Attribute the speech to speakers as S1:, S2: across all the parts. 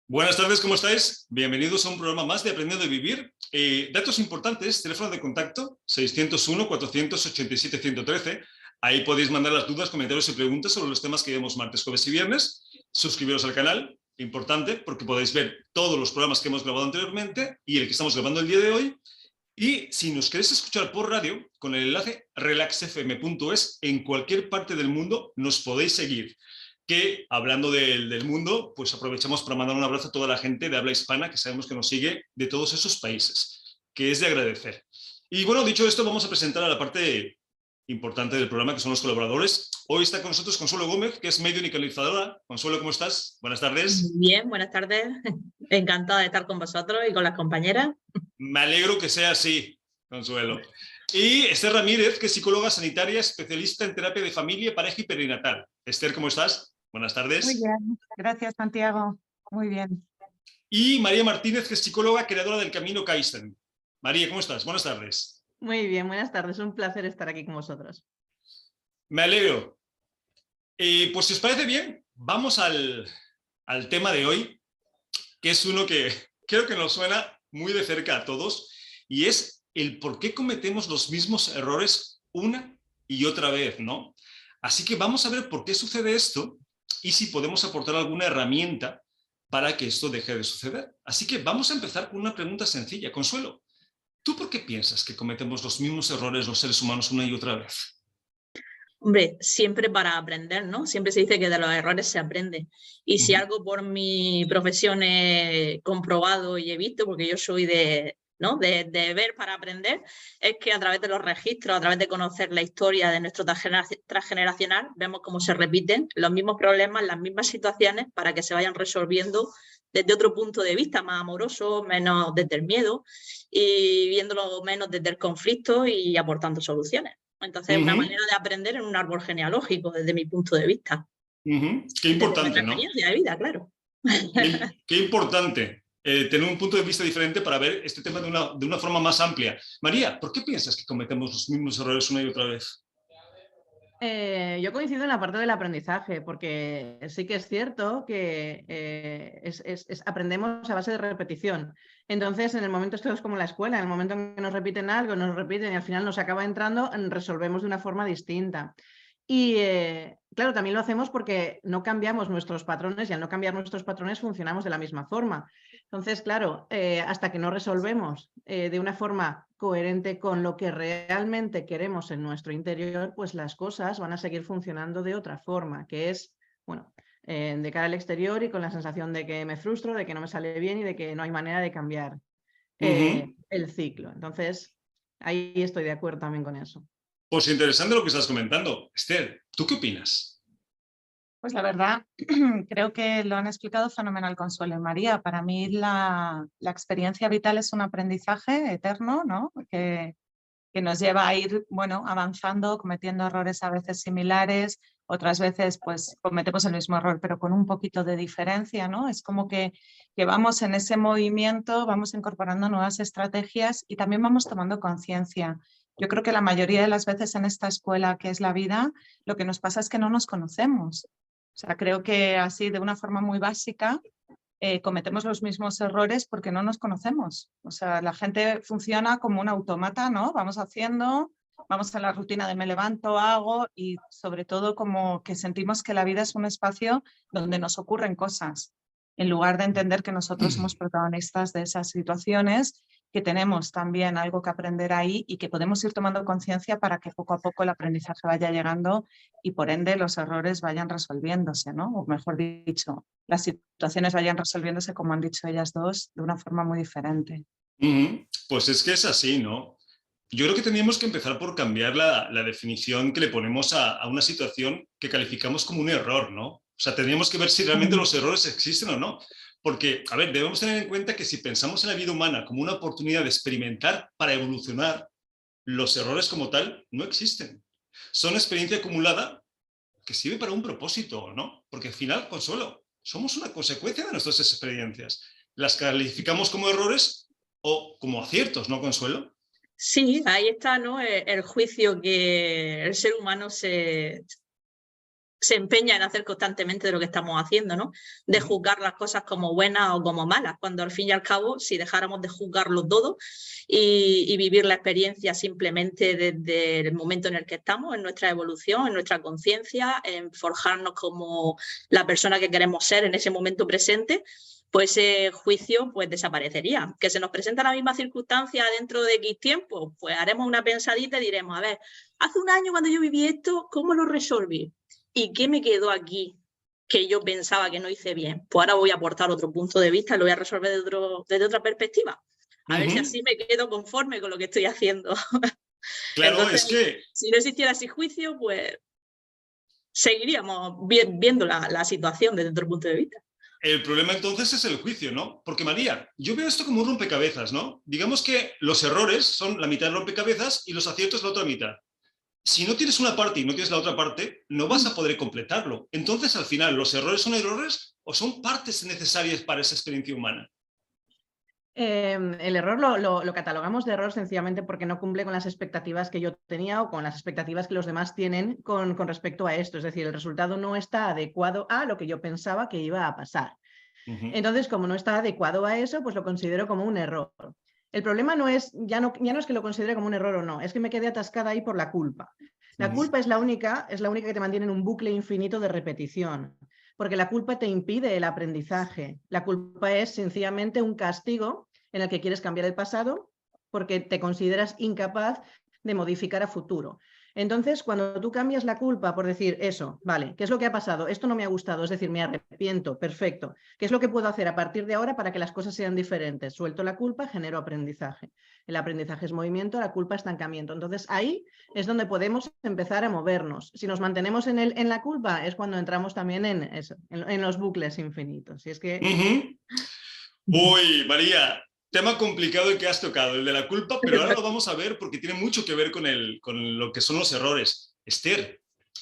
S1: Buenas tardes, ¿cómo estáis? Bienvenidos a un programa más de Aprendiendo a Vivir. Datos importantes, teléfono de contacto 601-487-113. Ahí podéis mandar las dudas, comentarios y preguntas sobre los temas que vemos martes, jueves y viernes. Suscribiros al canal, importante, porque podéis ver todos los programas que hemos grabado anteriormente y el que estamos grabando el día de hoy. Y si nos queréis escuchar por radio, con el enlace relaxfm.es, en cualquier parte del mundo nos podéis seguir. Que hablando del mundo, pues aprovechamos para mandar un abrazo a toda la gente de habla hispana que sabemos que nos sigue de todos esos países, que es de agradecer. Y bueno, dicho esto, vamos a presentar a la parte importante del programa, que son los colaboradores. Hoy está con nosotros Consuelo Gómez, que es medio unicalizadora. Consuelo, ¿cómo estás? Buenas tardes.
S2: Bien, buenas tardes. Encantada de estar con vosotros y con las compañeras.
S1: Me alegro que sea así, Consuelo. Y Esther Ramírez, que es psicóloga sanitaria, especialista en terapia de familia, pareja y perinatal. Esther, ¿cómo estás? Buenas tardes.
S3: Muy bien, gracias Santiago, muy bien.
S1: Y María Martínez, que es psicóloga, creadora del Camino Kaizen. María, ¿cómo estás? Buenas tardes.
S2: Muy bien, buenas tardes. Un placer estar aquí con vosotros.
S1: Me alegro. Pues si os parece bien, vamos al tema de hoy, que es uno que creo que nos suena muy de cerca a todos, y es el por qué cometemos los mismos errores una y otra vez, ¿no? Así que vamos a ver por qué sucede esto y si podemos aportar alguna herramienta para que esto deje de suceder. Así que vamos a empezar con una pregunta sencilla. Consuelo, ¿tú por qué piensas que cometemos los mismos errores los seres humanos una y otra vez?
S2: Hombre, siempre para aprender, ¿no? Siempre se dice que de los errores se aprende. Y si algo por mi profesión he comprobado y he visto, porque yo soy de ver para aprender, es que a través de los registros, a través de conocer la historia de nuestro transgeneracional, vemos cómo se repiten los mismos problemas, las mismas situaciones, para que se vayan resolviendo desde otro punto de vista, más amoroso, menos desde el miedo, y viéndolo menos desde el conflicto y aportando soluciones. Entonces, una manera de aprender en un árbol genealógico, desde mi punto de vista.
S1: Qué importante, ¿no?
S2: Experiencia de vida, claro.
S1: Qué importante tener un punto de vista diferente para ver este tema de una forma más amplia. María, ¿por qué piensas que cometemos los mismos errores una y otra vez?
S3: Yo coincido en la parte del aprendizaje, porque sí que es cierto que aprendemos a base de repetición. Entonces, en el momento, esto es como la escuela, en el momento en que nos repiten algo, nos repiten y al final nos acaba entrando, resolvemos de una forma distinta. Y claro, también lo hacemos porque no cambiamos nuestros patrones y al no cambiar nuestros patrones funcionamos de la misma forma. Entonces, claro, hasta que no resolvemos de una forma coherente con lo que realmente queremos en nuestro interior, pues las cosas van a seguir funcionando de otra forma, que es, bueno, de cara al exterior y con la sensación de que me frustro, de que no me sale bien y de que no hay manera de cambiar el ciclo. Entonces, ahí estoy de acuerdo también con eso.
S1: Pues interesante lo que estás comentando. Esther, ¿tú qué opinas?
S4: Pues la verdad, creo que lo han explicado fenomenal Consuelo y María. Para mí la experiencia vital es un aprendizaje eterno, ¿no? Que nos lleva a ir, bueno, avanzando, cometiendo errores a veces similares, otras veces pues cometemos el mismo error, pero con un poquito de diferencia, ¿no? Es como que vamos en ese movimiento, vamos incorporando nuevas estrategias y también vamos tomando conciencia. Yo creo que la mayoría de las veces en esta escuela que es la vida, lo que nos pasa es que no nos conocemos. O sea, creo que así de una forma muy básica cometemos los mismos errores porque no nos conocemos. O sea, la gente funciona como un autómata, ¿no? Vamos haciendo, vamos a la rutina de me levanto, hago y sobre todo como que sentimos que la vida es un espacio donde nos ocurren cosas, en lugar de entender que nosotros somos protagonistas de esas situaciones, que tenemos también algo que aprender ahí y que podemos ir tomando conciencia para que poco a poco el aprendizaje vaya llegando y por ende los errores vayan resolviéndose, ¿no? O mejor dicho, las situaciones vayan resolviéndose, como han dicho ellas dos, de una forma muy diferente.
S1: Pues es que es así, ¿no? Yo creo que tendríamos que empezar por cambiar la definición que le ponemos a una situación que calificamos como un error, ¿no? O sea, tendríamos que ver si realmente los errores existen o no. Porque, a ver, debemos tener en cuenta que si pensamos en la vida humana como una oportunidad de experimentar para evolucionar, los errores como tal no existen. Son experiencia acumulada que sirve para un propósito, ¿no? Porque al final, Consuelo, somos una consecuencia de nuestras experiencias. Las calificamos como errores o como aciertos, ¿no, Consuelo?
S2: Sí, ahí está, ¿no? El juicio que el ser humano se se empeña en hacer constantemente de lo que estamos haciendo, ¿no? De juzgar las cosas como buenas o como malas, cuando al fin y al cabo, si dejáramos de juzgarlo todo y vivir la experiencia simplemente desde el momento en el que estamos, en nuestra evolución, en nuestra conciencia, en forjarnos como la persona que queremos ser en ese momento presente, pues ese juicio pues desaparecería. Que se nos presenta la misma circunstancia dentro de X tiempo, pues haremos una pensadita y diremos, a ver, hace un año cuando yo viví esto, ¿cómo lo resolví? ¿Y qué me quedó aquí que yo pensaba que no hice bien? Pues ahora voy a aportar otro punto de vista, lo voy a resolver desde otra perspectiva. A ver si así me quedo conforme con lo que estoy haciendo.
S1: Claro,
S2: Entonces,
S1: es que...
S2: si no existiera ese juicio, pues seguiríamos viendo la situación desde otro punto de vista.
S1: El problema entonces es el juicio, ¿no? Porque María, yo veo esto como un rompecabezas, ¿no? Digamos que los errores son la mitad del rompecabezas y los aciertos la otra mitad. Si no tienes una parte y no tienes la otra parte, no vas a poder completarlo. Entonces, al final, ¿los errores son errores o son partes necesarias para esa experiencia humana?
S3: El error lo catalogamos de error sencillamente porque no cumple con las expectativas que yo tenía o con las expectativas que los demás tienen con respecto a esto. Es decir, el resultado no está adecuado a lo que yo pensaba que iba a pasar. Entonces, como no está adecuado a eso, pues lo considero como un error. El problema no es, ya no es que lo considere como un error o no, es que me quedé atascada ahí por la culpa. La culpa es la única que te mantiene en un bucle infinito de repetición, porque la culpa te impide el aprendizaje. La culpa es sencillamente un castigo en el que quieres cambiar el pasado porque te consideras incapaz de modificar a futuro. Entonces, cuando tú cambias la culpa por decir eso, vale, ¿qué es lo que ha pasado? Esto no me ha gustado, es decir, me arrepiento, perfecto. ¿Qué es lo que puedo hacer a partir de ahora para que las cosas sean diferentes? Suelto la culpa, genero aprendizaje. El aprendizaje es movimiento, la culpa es estancamiento. Entonces, ahí es donde podemos empezar a movernos. Si nos mantenemos en la culpa, es cuando entramos también en los bucles infinitos. Y es que...
S1: Uy, María, tema complicado el que has tocado, el de la culpa, pero ahora lo vamos a ver porque tiene mucho que ver con lo que son los errores. Esther,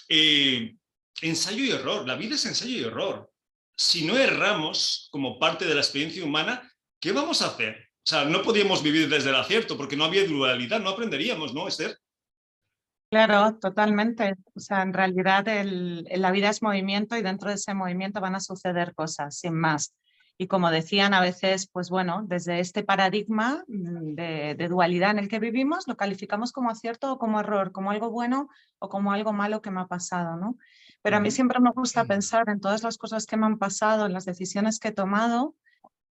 S1: ensayo y error, la vida es ensayo y error. Si no erramos como parte de la experiencia humana, ¿qué vamos a hacer? O sea, no podíamos vivir desde el acierto porque no había dualidad, no aprenderíamos, ¿no, Esther?
S4: Claro, totalmente. O sea, en realidad la vida es movimiento y dentro de ese movimiento van a suceder cosas, sin más. Y como decían a veces, pues bueno, desde este paradigma de dualidad en el que vivimos, lo calificamos como acierto o como error, como algo bueno o como algo malo que me ha pasado, ¿no? Pero a mí siempre me gusta pensar en todas las cosas que me han pasado, en las decisiones que he tomado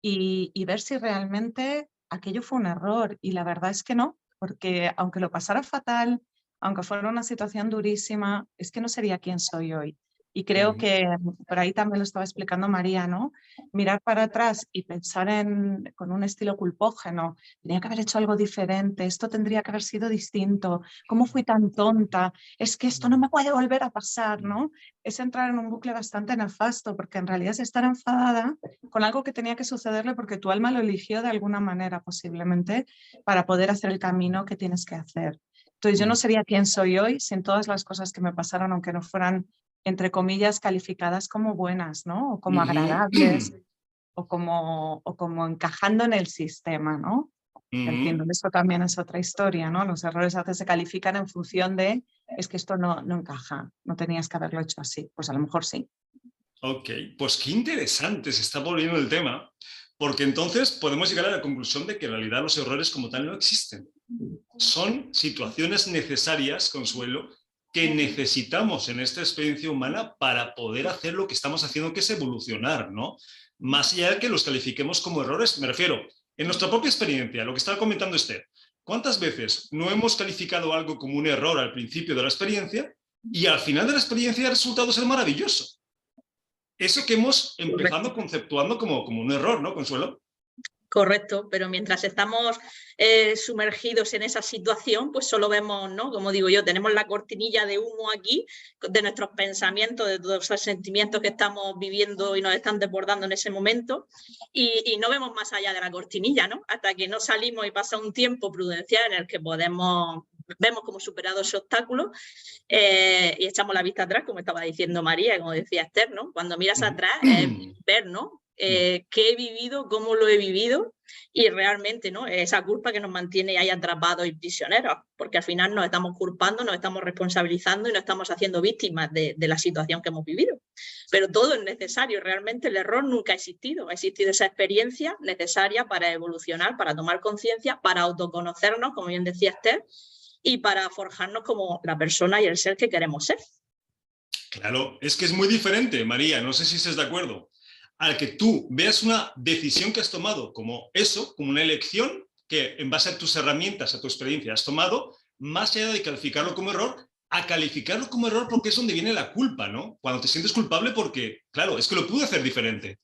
S4: y ver si realmente aquello fue un error. Y la verdad es que no, porque aunque lo pasara fatal, aunque fuera una situación durísima, es que no sería quien soy hoy. Y creo que por ahí también lo estaba explicando María, ¿no? Mirar para atrás y pensar con un estilo culpógeno, tenía que haber hecho algo diferente, esto tendría que haber sido distinto, ¿cómo fui tan tonta? Es que esto no me puede volver a pasar, ¿no? Es entrar en un bucle bastante nefasto, porque en realidad es estar enfadada con algo que tenía que sucederle porque tu alma lo eligió de alguna manera posiblemente para poder hacer el camino que tienes que hacer. Entonces yo no sería quien soy hoy sin todas las cosas que me pasaron, aunque no fueran, entre comillas, calificadas como buenas, ¿no? O como agradables, o como encajando en el sistema, ¿no? Entiendo, eso también es otra historia, ¿no? Los errores a veces se califican en función de, es que esto no encaja, no tenías que haberlo hecho así. Pues a lo mejor sí.
S1: Ok, pues qué interesante se está volviendo el tema, porque entonces podemos llegar a la conclusión de que en realidad los errores como tal no existen. Son situaciones necesarias, Consuelo, que necesitamos en esta experiencia humana para poder hacer lo que estamos haciendo, que es evolucionar, ¿no? Más allá de que los califiquemos como errores, me refiero, en nuestra propia experiencia, lo que estaba comentando Esther, ¿cuántas veces no hemos calificado algo como un error al principio de la experiencia y al final de la experiencia ha resultado ser maravilloso? Eso que hemos empezado conceptuando como un error, ¿no, Consuelo?
S2: Correcto, pero mientras estamos sumergidos en esa situación, pues solo vemos, ¿no? Como digo yo, tenemos la cortinilla de humo aquí de nuestros pensamientos, de todos esos sentimientos que estamos viviendo y nos están desbordando en ese momento y no vemos más allá de la cortinilla, ¿no? Hasta que no salimos y pasa un tiempo prudencial en el que vemos como superado ese obstáculo y echamos la vista atrás, como estaba diciendo María y como decía Esther, ¿no? Cuando miras atrás, ver, ¿no? ¿Qué he vivido? ¿Cómo lo he vivido? Y realmente, ¿no? Esa culpa que nos mantiene ahí atrapados y prisioneros, porque al final nos estamos culpando, nos estamos responsabilizando y nos estamos haciendo víctimas de la situación que hemos vivido. Pero todo es necesario, realmente el error nunca ha existido esa experiencia necesaria para evolucionar, para tomar conciencia, para autoconocernos, como bien decía Esther, y para forjarnos como la persona y el ser que queremos ser.
S1: Claro, es que es muy diferente, María, no sé si estás de acuerdo, al que tú veas una decisión que has tomado como eso, como una elección que en base a tus herramientas, a tu experiencia has tomado, más allá de calificarlo como error, a calificarlo como error porque es donde viene la culpa, ¿no? Cuando te sientes culpable porque, claro, es que lo pude hacer diferente.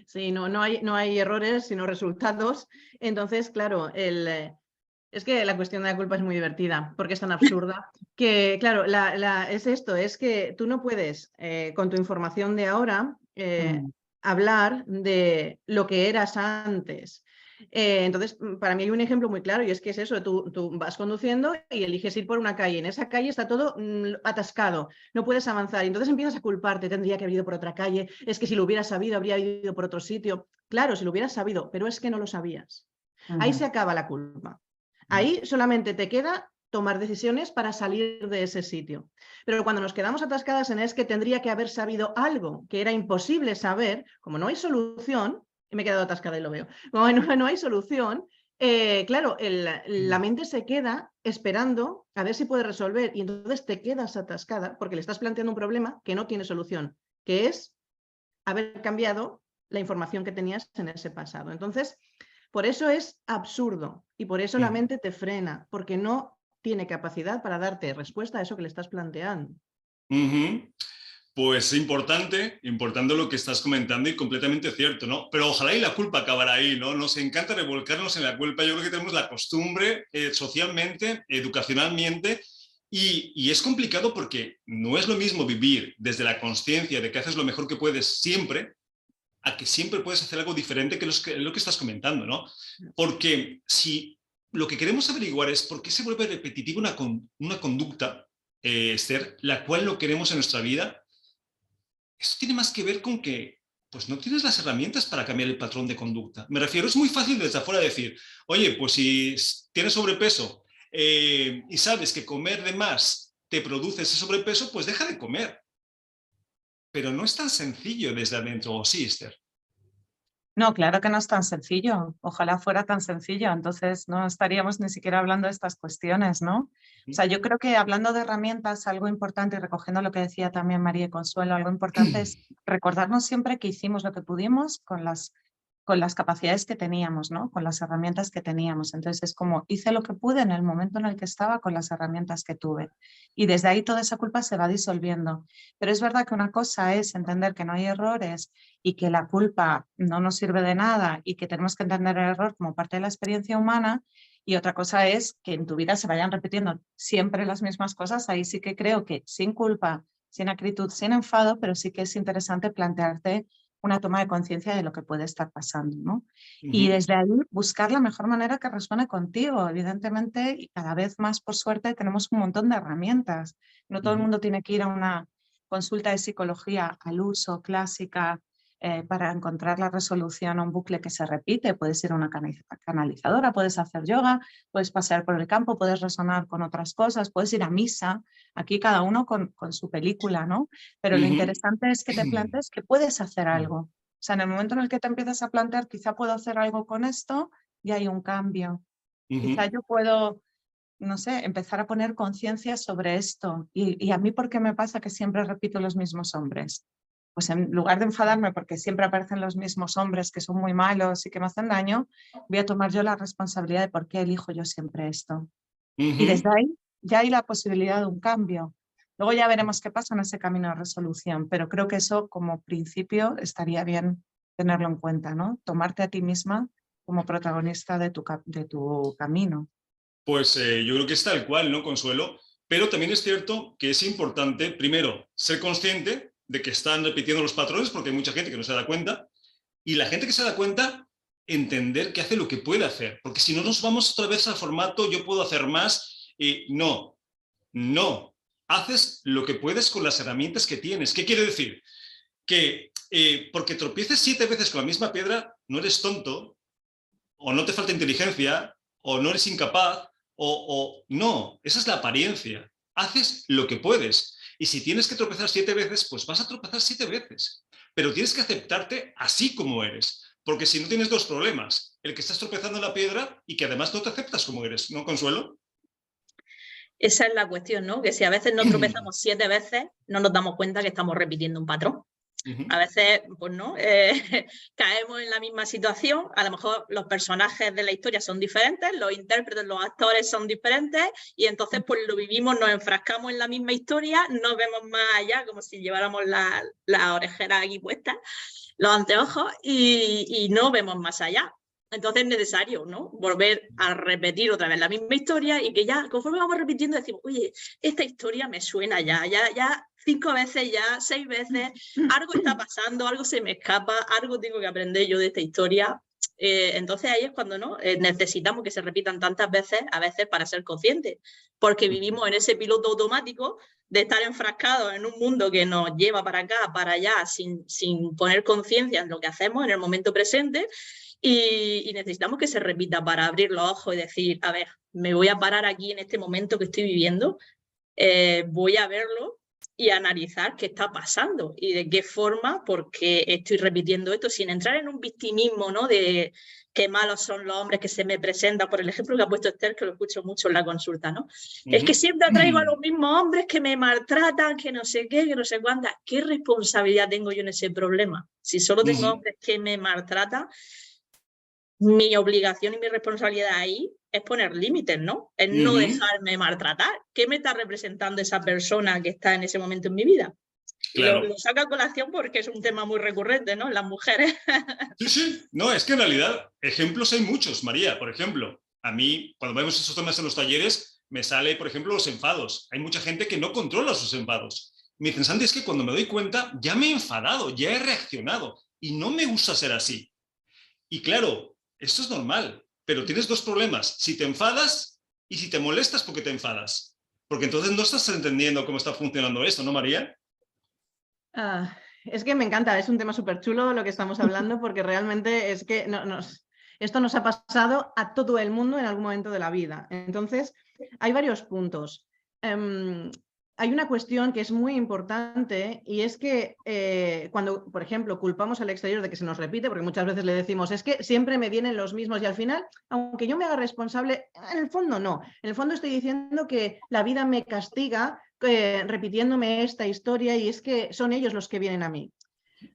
S3: Sí, no hay errores, sino resultados. Entonces, claro, es que la cuestión de la culpa es muy divertida, porque es tan absurda, que claro, es esto, es que tú no puedes, con tu información de ahora, hablar de lo que eras antes. Entonces, para mí hay un ejemplo muy claro y es que es eso, tú vas conduciendo y eliges ir por una calle, en esa calle está todo atascado, no puedes avanzar y entonces empiezas a culparte, tendría que haber ido por otra calle, es que si lo hubieras sabido habría ido por otro sitio. Claro, si lo hubieras sabido, pero es que no lo sabías. Ahí se acaba la culpa. Ahí solamente te queda tomar decisiones para salir de ese sitio. Pero cuando nos quedamos atascadas en es que tendría que haber sabido algo que era imposible saber, como no hay solución, y me he quedado atascada y lo veo, como no hay solución, claro, la mente se queda esperando a ver si puede resolver y entonces te quedas atascada porque le estás planteando un problema que no tiene solución, que es haber cambiado la información que tenías en ese pasado. Entonces, por eso es absurdo y por eso la mente te frena, porque no tiene capacidad para darte respuesta a eso que le estás planteando.
S1: Pues importante lo que estás comentando y completamente cierto, ¿no? Pero ojalá y la culpa acabara ahí, ¿no? Nos encanta revolcarnos en la culpa. Yo creo que tenemos la costumbre socialmente, educacionalmente, y es complicado porque no es lo mismo vivir desde la consciencia de que haces lo mejor que puedes siempre, a que siempre puedes hacer algo diferente que lo que estás comentando, ¿no? Porque si lo que queremos averiguar es por qué se vuelve repetitiva una conducta, Esther, la cual no queremos en nuestra vida, eso tiene más que ver con que pues no tienes las herramientas para cambiar el patrón de conducta. Me refiero, es muy fácil desde afuera decir, oye, pues si tienes sobrepeso y sabes que comer de más te produce ese sobrepeso, pues deja de comer. Pero no es tan sencillo desde adentro, ¿o sí, Esther?
S4: No, claro que no es tan sencillo. Ojalá fuera tan sencillo. Entonces no estaríamos ni siquiera hablando de estas cuestiones, ¿no? O sea, yo creo que hablando de herramientas, algo importante, y recogiendo lo que decía también María y Consuelo, algo importante es recordarnos siempre que hicimos lo que pudimos con las capacidades que teníamos, ¿no? Con las herramientas que teníamos. Entonces es como hice lo que pude en el momento en el que estaba con las herramientas que tuve. Y desde ahí toda esa culpa se va disolviendo. Pero es verdad que una cosa es entender que no hay errores y que la culpa no nos sirve de nada y que tenemos que entender el error como parte de la experiencia humana. Y otra cosa es que en tu vida se vayan repitiendo siempre las mismas cosas. Ahí sí que creo que sin culpa, sin acritud, sin enfado, pero sí que es interesante plantearte una toma de conciencia de lo que puede estar pasando, ¿no? Y desde ahí buscar la mejor manera que resuene contigo, evidentemente, y cada vez más, por suerte, tenemos un montón de herramientas. No todo el mundo tiene que ir a una consulta de psicología al uso, clásica, para encontrar la resolución a un bucle que se repite. Puedes ir a una canalizadora, puedes hacer yoga, puedes pasear por el campo, puedes resonar con otras cosas, puedes ir a misa, aquí cada uno con su película, ¿no? Pero lo interesante es que te plantees que puedes hacer algo. O sea, en el momento en el que te empiezas a plantear, quizá puedo hacer algo con esto, y hay un cambio. Quizá yo puedo, no sé, empezar a poner conciencia sobre esto. Y a mí, ¿por qué me pasa que siempre repito los mismos hombres? Pues en lugar de enfadarme porque siempre aparecen los mismos hombres que son muy malos y que me hacen daño, voy a tomar yo la responsabilidad de por qué elijo yo siempre esto. Y desde ahí ya hay la posibilidad de un cambio. Luego ya veremos qué pasa en ese camino de resolución, pero creo que eso como principio estaría bien tenerlo en cuenta, ¿no? Tomarte a ti misma como protagonista de tu camino.
S1: Pues yo creo que es tal cual, ¿no, Consuelo? Pero también es cierto que es importante, primero, ser consciente de que están repitiendo los patrones, porque hay mucha gente que no se da cuenta, y la gente que se da cuenta, entender que hace lo que puede hacer, porque si no nos vamos otra vez al formato yo puedo hacer más, no, haces lo que puedes con las herramientas que tienes. ¿Qué quiere decir? Que porque tropieces 7 veces con la misma piedra, no eres tonto, o no te falta inteligencia, o no eres incapaz, no, esa es la apariencia. Haces lo que puedes. Y si tienes que tropezar 7 veces, pues vas a tropezar 7 veces. Pero tienes que aceptarte así como eres. Porque si no tienes 2 problemas. El que estás tropezando en la piedra y que además no te aceptas como eres. ¿No, Consuelo?
S2: Esa es la cuestión, ¿no? Que si a veces no tropezamos 7 veces, no nos damos cuenta que estamos repitiendo un patrón. A veces, pues no, caemos en la misma situación, a lo mejor los personajes de la historia son diferentes, los intérpretes, los actores son diferentes y entonces pues lo vivimos, nos enfrascamos en la misma historia, no vemos más allá, como si lleváramos las orejeras aquí puestas, los anteojos y no vemos más allá. Entonces es necesario, ¿no? Volver a repetir otra vez la misma historia y que ya, conforme vamos repitiendo, decimos, oye, esta historia me suena ya 5 veces ya, 6 veces, algo está pasando, algo se me escapa, algo tengo que aprender yo de esta historia. Entonces ahí es cuando ¿no? Necesitamos que se repitan tantas veces, a veces para ser conscientes, porque vivimos en ese piloto automático de estar enfrascados en un mundo que nos lleva para acá, para allá, sin poner conciencia en lo que hacemos en el momento presente. Y necesitamos que se repita para abrir los ojos y decir, a ver, me voy a parar aquí en este momento que estoy viviendo, voy a verlo y analizar qué está pasando y de qué forma, porque estoy repitiendo esto, sin entrar en un victimismo, ¿no? De qué malos son los hombres que se me presentan, por el ejemplo que ha puesto Esther, que lo escucho mucho en la consulta, ¿no? Es que siempre atraigo a los mismos hombres que me maltratan, que no sé qué, que no sé cuántas. ¿Qué responsabilidad tengo yo en ese problema? Si solo tengo hombres que me maltratan, mi obligación y mi responsabilidad ahí es poner límites, ¿no? Es no dejarme maltratar. ¿Qué me está representando esa persona que está en ese momento en mi vida?
S1: Claro.
S2: Lo saco a colación porque es un tema muy recurrente, ¿no? En las mujeres.
S1: Sí. No, es que en realidad ejemplos hay muchos, María. Por ejemplo, a mí, cuando vemos esos temas en los talleres, me sale, por ejemplo, los enfados. Hay mucha gente que no controla sus enfados. Me dicen, Santi, es que cuando me doy cuenta, ya me he enfadado, ya he reaccionado y no me gusta ser así. Y claro, esto es normal, pero tienes 2 problemas. Si te enfadas y si te molestas porque te enfadas. Porque entonces no estás entendiendo cómo está funcionando esto, ¿no, María?
S3: Es que me encanta, es un tema súper chulo lo que estamos hablando porque realmente es que esto nos ha pasado a todo el mundo en algún momento de la vida. Entonces, hay varios puntos. Hay una cuestión que es muy importante y es que cuando, por ejemplo, culpamos al exterior de que se nos repite, porque muchas veces le decimos, es que siempre me vienen los mismos y al final, aunque yo me haga responsable, en el fondo no. En el fondo estoy diciendo que la vida me castiga repitiéndome esta historia y es que son ellos los que vienen a mí.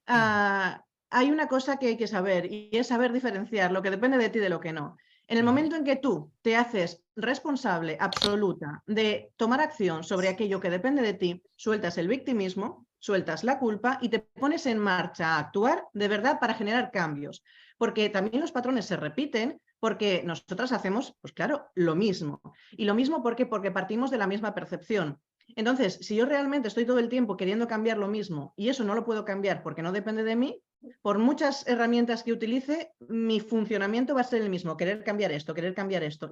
S3: Hay una cosa que hay que saber y es saber diferenciar lo que depende de ti de lo que no. En el momento en que tú te haces responsable absoluta de tomar acción sobre aquello que depende de ti, sueltas el victimismo, sueltas la culpa y te pones en marcha a actuar de verdad para generar cambios. Porque también los patrones se repiten porque nosotras hacemos, pues claro, lo mismo. Y lo mismo porque partimos de la misma percepción. Entonces, si yo realmente estoy todo el tiempo queriendo cambiar lo mismo y eso no lo puedo cambiar porque no depende de mí, por muchas herramientas que utilice, mi funcionamiento va a ser el mismo, querer cambiar esto,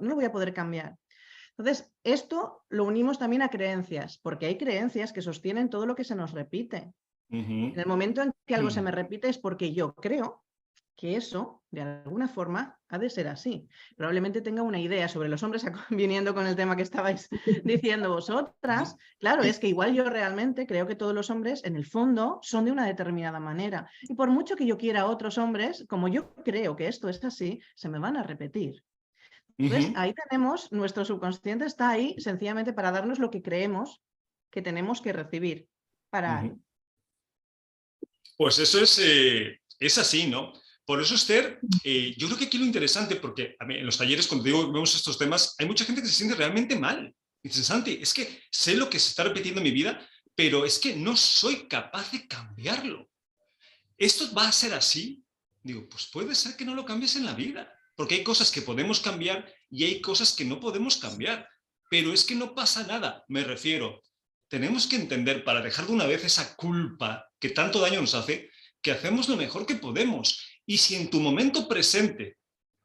S3: no lo voy a poder cambiar. Entonces, esto lo unimos también a creencias, porque hay creencias que sostienen todo lo que se nos repite. En el momento en que algo se me repite es porque yo creo que eso, de alguna forma, ha de ser así. Probablemente tenga una idea sobre los hombres, viniendo con el tema que estabais diciendo vosotras. Claro, es que igual yo realmente creo que todos los hombres, en el fondo, son de una determinada manera. Y por mucho que yo quiera a otros hombres, como yo creo que esto es así, se me van a repetir. Entonces, ahí tenemos, nuestro subconsciente está ahí sencillamente para darnos lo que creemos que tenemos que recibir.
S1: Pues eso es así, ¿no? Por eso, Esther, yo creo que aquí lo interesante, porque a mí, en los talleres, cuando digo vemos estos temas, hay mucha gente que se siente realmente mal. Dicen, Santi, es que sé lo que se está repitiendo en mi vida, pero es que no soy capaz de cambiarlo. ¿Esto va a ser así? Digo, pues puede ser que no lo cambies en la vida, porque hay cosas que podemos cambiar y hay cosas que no podemos cambiar. Pero es que no pasa nada, me refiero. Tenemos que entender, para dejar de una vez esa culpa que tanto daño nos hace, que hacemos lo mejor que podemos. Y si en tu momento presente,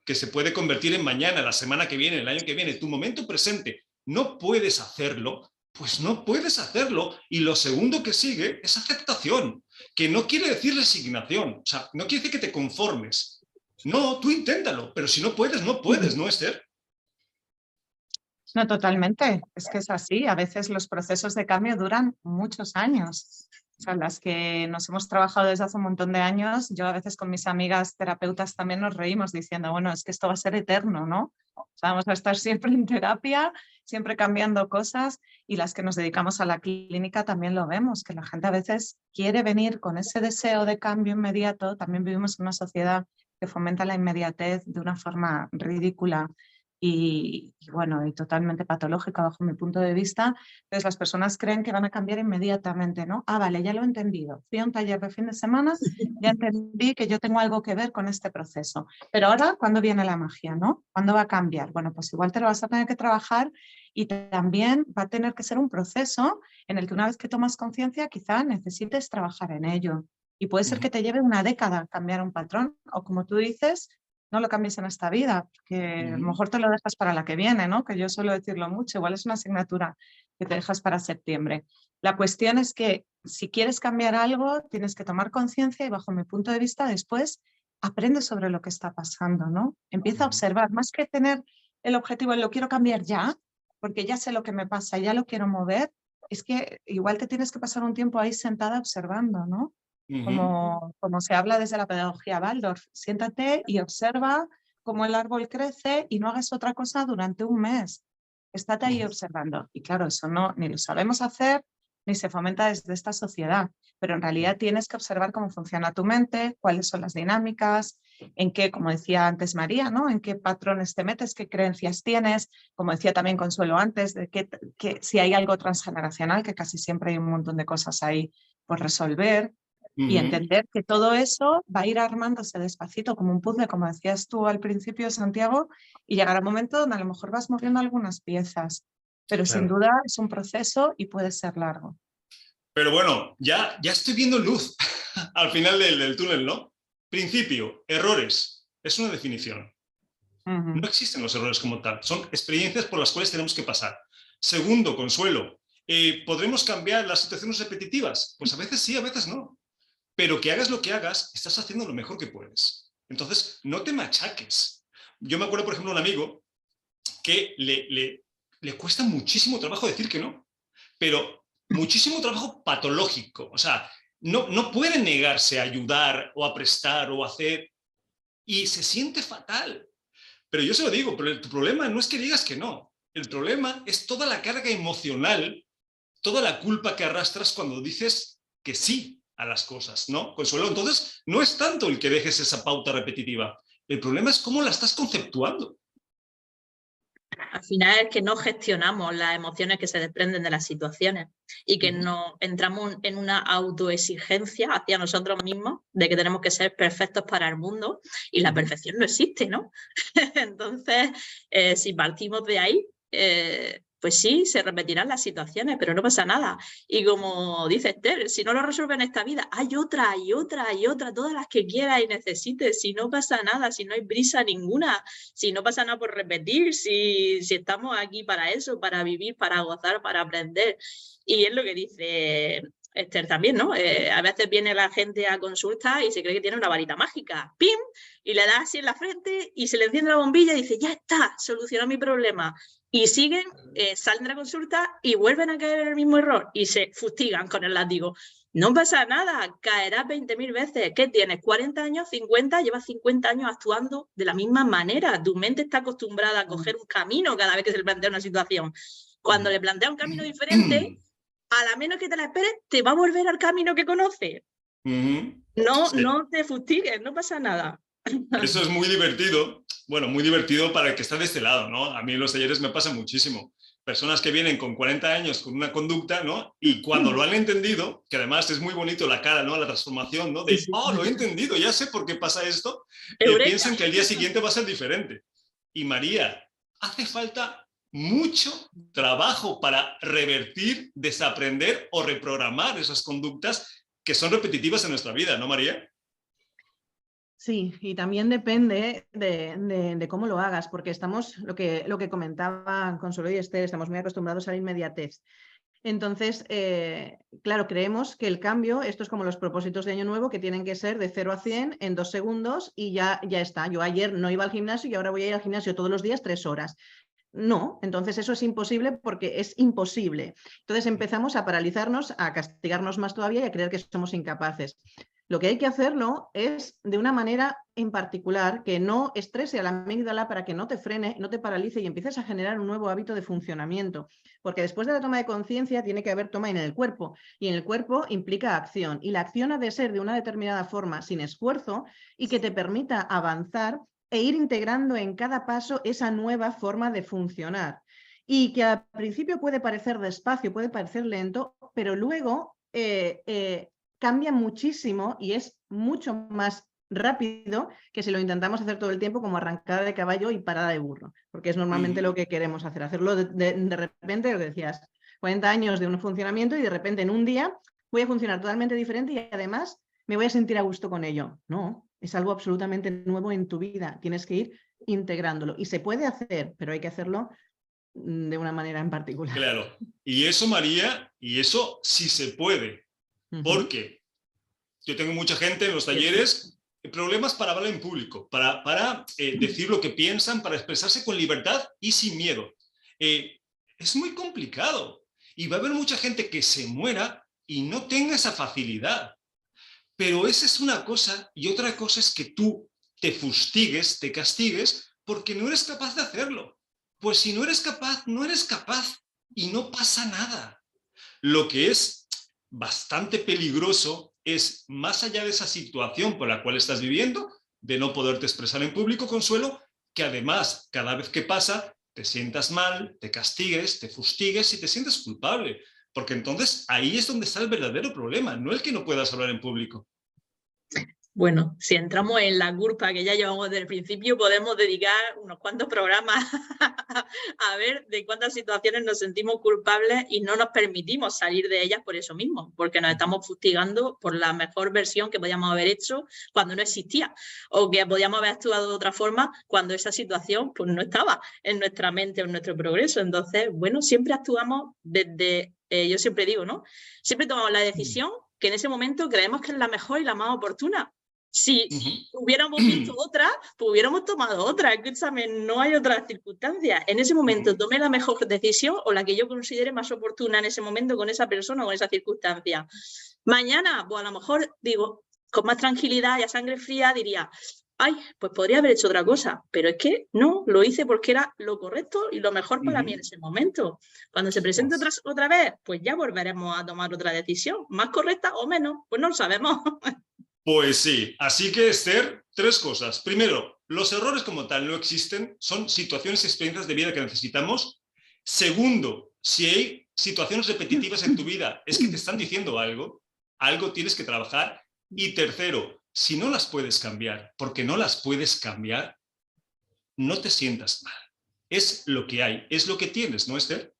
S1: que se puede convertir en mañana, la semana que viene, el año que viene, tu momento presente, no puedes hacerlo, pues no puedes hacerlo. Y lo segundo que sigue es aceptación. que no quiere decir resignación, o sea, no quiere decir que te conformes. No, tú inténtalo, pero si no puedes, no puedes, ¿no, Esther?
S4: No, totalmente. Es que es así. A veces los procesos de cambio duran muchos años. O sea, las que nos hemos trabajado desde hace un montón de años, yo a veces con mis amigas terapeutas también nos reímos diciendo, bueno, es que esto va a ser eterno, ¿no? O sea, vamos a estar siempre en terapia, siempre cambiando cosas, y las que nos dedicamos a la clínica también lo vemos, que la gente a veces quiere venir con ese deseo de cambio inmediato. También vivimos en una sociedad que fomenta la inmediatez de una forma ridícula y bueno, y totalmente patológica bajo mi punto de vista. Entonces las personas creen que van a cambiar inmediatamente, ¿no? Ah, vale, ya lo he entendido. Fui a un taller de fin de semana, ya entendí que yo tengo algo que ver con este proceso. Pero ahora, ¿cuándo viene la magia, no? ¿Cuándo va a cambiar? Bueno, pues igual te lo vas a tener que trabajar y también va a tener que ser un proceso en el que una vez que tomas conciencia quizá necesites trabajar en ello. Y puede ser que te lleve una década cambiar un patrón o, como tú dices, no lo cambies en esta vida, porque a lo mejor te lo dejas para la que viene, ¿no? Que yo suelo decirlo mucho, igual es una asignatura que te dejas para septiembre. La cuestión es que si quieres cambiar algo, tienes que tomar conciencia y, bajo mi punto de vista, después aprende sobre lo que está pasando, ¿no? Empieza a observar, más que tener el objetivo de lo quiero cambiar ya, porque ya sé lo que me pasa, ya lo quiero mover, es que igual te tienes que pasar un tiempo ahí sentada observando, ¿no? Como se habla desde la pedagogía Waldorf, siéntate y observa cómo el árbol crece y no hagas otra cosa durante un mes. Estate ahí observando. Y claro, eso no, ni lo sabemos hacer, ni se fomenta desde esta sociedad, pero en realidad tienes que observar cómo funciona tu mente, cuáles son las dinámicas, en qué, como decía antes María, ¿no? En qué patrones te metes, qué creencias tienes, como decía también Consuelo antes, de que si hay algo transgeneracional, que casi siempre hay un montón de cosas ahí por resolver. Y entender que todo eso va a ir armándose despacito como un puzzle, como decías tú al principio, Santiago, y llegará un momento donde a lo mejor vas moviendo algunas piezas, pero sin duda es un proceso y puede ser largo.
S1: Pero bueno, ya estoy viendo luz al final del túnel, ¿no? Principio, errores, es una definición. No existen los errores como tal, son experiencias por las cuales tenemos que pasar. Segundo, Consuelo, ¿podremos cambiar las situaciones repetitivas? Pues a veces sí, a veces no. Pero que hagas lo que hagas, estás haciendo lo mejor que puedes. Entonces, no te machaques. Yo me acuerdo, por ejemplo, de un amigo que le cuesta muchísimo trabajo decir que no, pero muchísimo trabajo patológico. O sea, no puede negarse a ayudar o a prestar o a hacer, y se siente fatal. Pero yo se lo digo, pero tu problema no es que digas que no. El problema es toda la carga emocional, toda la culpa que arrastras cuando dices que sí a las cosas, ¿no, Consuelo? Entonces, no es tanto el que dejes esa pauta repetitiva. El problema es cómo la estás conceptuando.
S2: Al final es que no gestionamos las emociones que se desprenden de las situaciones y que nos entramos en una autoexigencia hacia nosotros mismos de que tenemos que ser perfectos para el mundo, y la perfección no existe, ¿no? Entonces, si partimos de ahí, pues sí, se repetirán las situaciones, pero no pasa nada. Y como dice Esther, si no lo resuelven en esta vida, hay otra y otra y otra, todas las que quieras y necesites. Si no pasa nada, si no hay prisa ninguna, si no pasa nada por repetir, si estamos aquí para eso, para vivir, para gozar, para aprender. Y es lo que dice Esther también, ¿no? A veces viene la gente a consulta y se cree que tiene una varita mágica. ¡Pim! Y le da así en la frente y se le enciende la bombilla y dice, ya está, solucionó mi problema. Y siguen, salen de la consulta y vuelven a caer en el mismo error y se fustigan con el látigo. No pasa nada, caerás 20.000 veces. ¿Qué tienes? ¿40 años? ¿50? Llevas 50 años actuando de la misma manera. Tu mente está acostumbrada a coger un camino cada vez que se le plantea una situación. Cuando le plantea un camino diferente, a la menos que te la esperes, te va a volver al camino que conoce. No te fustigues, no pasa nada.
S1: Eso es muy divertido. Bueno, muy divertido para el que está de este lado, ¿no? A mí en los talleres me pasa muchísimo. Personas que vienen con 40 años con una conducta, ¿no? Y cuando lo han entendido, que además es muy bonito la cara, ¿no? La transformación, ¿no? De, oh, lo he entendido, ya sé por qué pasa esto. Piensan que el día siguiente va a ser diferente. Y María, hace falta mucho trabajo para revertir, desaprender o reprogramar esas conductas que son repetitivas en nuestra vida, ¿no, María?
S3: Sí, y también depende de cómo lo hagas, porque estamos, lo que comentaba Consuelo y Esther, estamos muy acostumbrados a la inmediatez. Entonces, claro, creemos que el cambio, esto es como los propósitos de Año Nuevo, que tienen que ser de 0 a 100 en 2 segundos y ya está. Yo ayer no iba al gimnasio y ahora voy a ir al gimnasio todos los días 3 horas. No, entonces eso es imposible porque es imposible. Entonces empezamos a paralizarnos, a castigarnos más todavía y a creer que somos incapaces. Lo que hay que hacerlo es de una manera en particular que no estrese a la amígdala para que no te frene, no te paralice y empieces a generar un nuevo hábito de funcionamiento. Porque después de la toma de conciencia tiene que haber toma en el cuerpo y en el cuerpo implica acción y la acción ha de ser de una determinada forma sin esfuerzo y que te permita avanzar e ir integrando en cada paso esa nueva forma de funcionar. Y que al principio puede parecer despacio, puede parecer lento, pero luego cambia muchísimo y es mucho más rápido que si lo intentamos hacer todo el tiempo como arrancada de caballo y parada de burro, porque es normalmente lo que queremos hacer, hacerlo de repente, lo que decías, 40 años de un funcionamiento y de repente en un día voy a funcionar totalmente diferente y además me voy a sentir a gusto con ello. No, es algo absolutamente nuevo en tu vida, tienes que ir integrándolo y se puede hacer, pero hay que hacerlo de una manera en particular.
S1: Claro, y eso, María, y eso sí se puede, porque yo tengo mucha gente en los talleres, problemas para hablar en público, para decir lo que piensan, para expresarse con libertad y sin miedo. Es muy complicado y va a haber mucha gente que se muera y no tenga esa facilidad. Pero esa es una cosa y otra cosa es que tú te fustigues, te castigues porque no eres capaz de hacerlo. Pues si no eres capaz, no eres capaz y no pasa nada. Lo que es bastante peligroso es, más allá de esa situación por la cual estás viviendo, de no poderte expresar en público, Consuelo, que además, cada vez que pasa, te sientas mal, te castigues, te fustigues y te sientes culpable. Porque entonces ahí es donde está el verdadero problema, no el que no puedas hablar en público.
S2: Bueno, si entramos en la culpa que ya llevamos desde el principio, podemos dedicar unos cuantos programas a ver de cuántas situaciones nos sentimos culpables y no nos permitimos salir de ellas por eso mismo, porque nos estamos fustigando por la mejor versión que podíamos haber hecho cuando no existía, o que podíamos haber actuado de otra forma cuando esa situación pues, no estaba en nuestra mente o en nuestro progreso. Entonces, bueno, siempre actuamos desde, yo siempre digo, ¿no? Siempre tomamos la decisión que en ese momento creemos que es la mejor y la más oportuna. Si hubiéramos visto otra, pues hubiéramos tomado otra. Escúchame, no hay otras circunstancias. En ese momento tomé la mejor decisión o la que yo considere más oportuna en ese momento con esa persona o con esa circunstancia. Mañana, pues a lo mejor digo, con más tranquilidad y a sangre fría diría, ay, pues podría haber hecho otra cosa, pero es que no, lo hice porque era lo correcto y lo mejor para mí en ese momento. Cuando se presente otra vez, pues ya volveremos a tomar otra decisión, más correcta o menos, pues no lo sabemos.
S1: Pues sí, así que Esther, 3 cosas. Primero, los errores como tal no existen, son situaciones y experiencias de vida que necesitamos. Segundo, si hay situaciones repetitivas en tu vida, es que te están diciendo algo tienes que trabajar. Y tercero, si no las puedes cambiar, porque no las puedes cambiar, no te sientas mal. Es lo que hay, es lo que tienes, ¿no, Esther?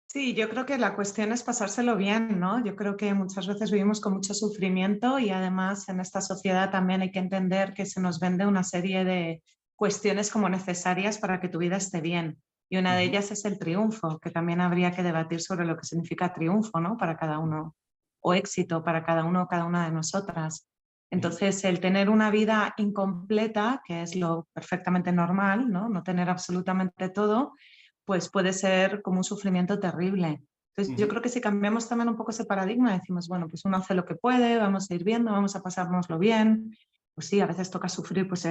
S4: Sí, yo creo que la cuestión es pasárselo bien, ¿no? Yo creo que muchas veces vivimos con mucho sufrimiento y además en esta sociedad también hay que entender que se nos vende una serie de cuestiones como necesarias para que tu vida esté bien. Y una de ellas es el triunfo, que también habría que debatir sobre lo que significa triunfo, ¿no? Para cada uno, o éxito para cada uno o cada una de nosotras. Entonces, el tener una vida incompleta, que es lo perfectamente normal, ¿no? No tener absolutamente todo, pues puede ser como un sufrimiento terrible. Entonces, yo creo que si cambiamos también un poco ese paradigma, decimos, bueno, pues uno hace lo que puede, vamos a ir viendo, vamos a pasárnoslo bien. Pues sí, a veces toca sufrir, pues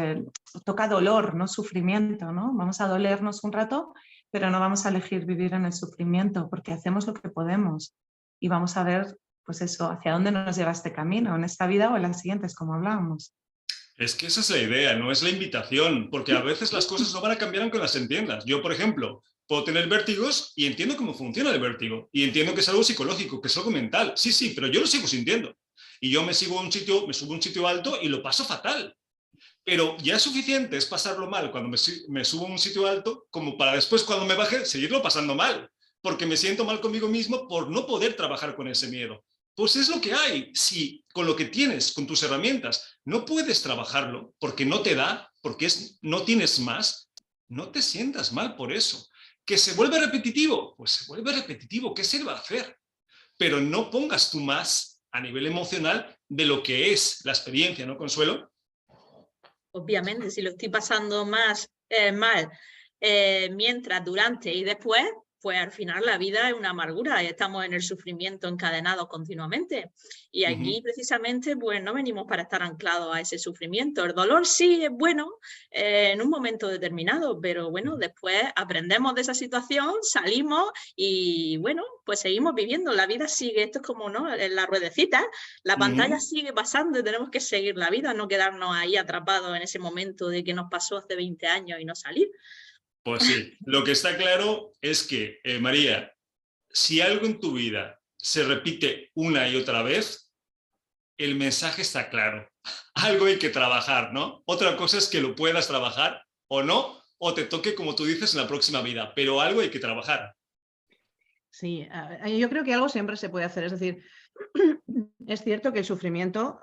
S4: toca dolor, no sufrimiento, ¿no? Vamos a dolernos un rato, pero no vamos a elegir vivir en el sufrimiento, porque hacemos lo que podemos y vamos a ver, pues eso, hacia dónde nos lleva este camino, en esta vida o en las siguientes, como hablábamos.
S1: Es que esa es la idea, no es la invitación, porque a veces las cosas no van a cambiar aunque las entiendas. Yo, por ejemplo, puedo tener vértigos y entiendo cómo funciona el vértigo y entiendo que es algo psicológico, que es algo mental. Sí, pero yo lo sigo sintiendo. Y yo me subo a un sitio alto y lo paso fatal. Pero ya es suficiente es pasarlo mal cuando me subo a un sitio alto como para después cuando me baje seguirlo pasando mal, porque me siento mal conmigo mismo por no poder trabajar con ese miedo. Pues es lo que hay. Si con lo que tienes, con tus herramientas, no puedes trabajarlo porque no te da, porque no tienes más, no te sientas mal por eso. ¿Que se vuelve repetitivo? Pues se vuelve repetitivo, ¿qué se va a hacer? Pero no pongas tú más a nivel emocional de lo que es la experiencia, ¿no, Consuelo?
S2: Obviamente, si lo estoy pasando mal mientras, durante y después, pues al final la vida es una amargura y estamos en el sufrimiento encadenado continuamente. Y aquí precisamente pues no venimos para estar anclados a ese sufrimiento. El dolor sí es bueno en un momento determinado, pero bueno, después aprendemos de esa situación, salimos y bueno, pues seguimos viviendo. La vida sigue, esto es como, ¿no?, en la ruedecita, la pantalla sigue pasando y tenemos que seguir la vida, no quedarnos ahí atrapados en ese momento de que nos pasó hace 20 años y no salir.
S1: Pues sí, lo que está claro es que, María, si algo en tu vida se repite una y otra vez, el mensaje está claro. Algo hay que trabajar, ¿no? Otra cosa es que lo puedas trabajar o no, o te toque, como tú dices, en la próxima vida, pero algo hay que trabajar.
S3: Sí, yo creo que algo siempre se puede hacer, es decir, es cierto que el sufrimiento,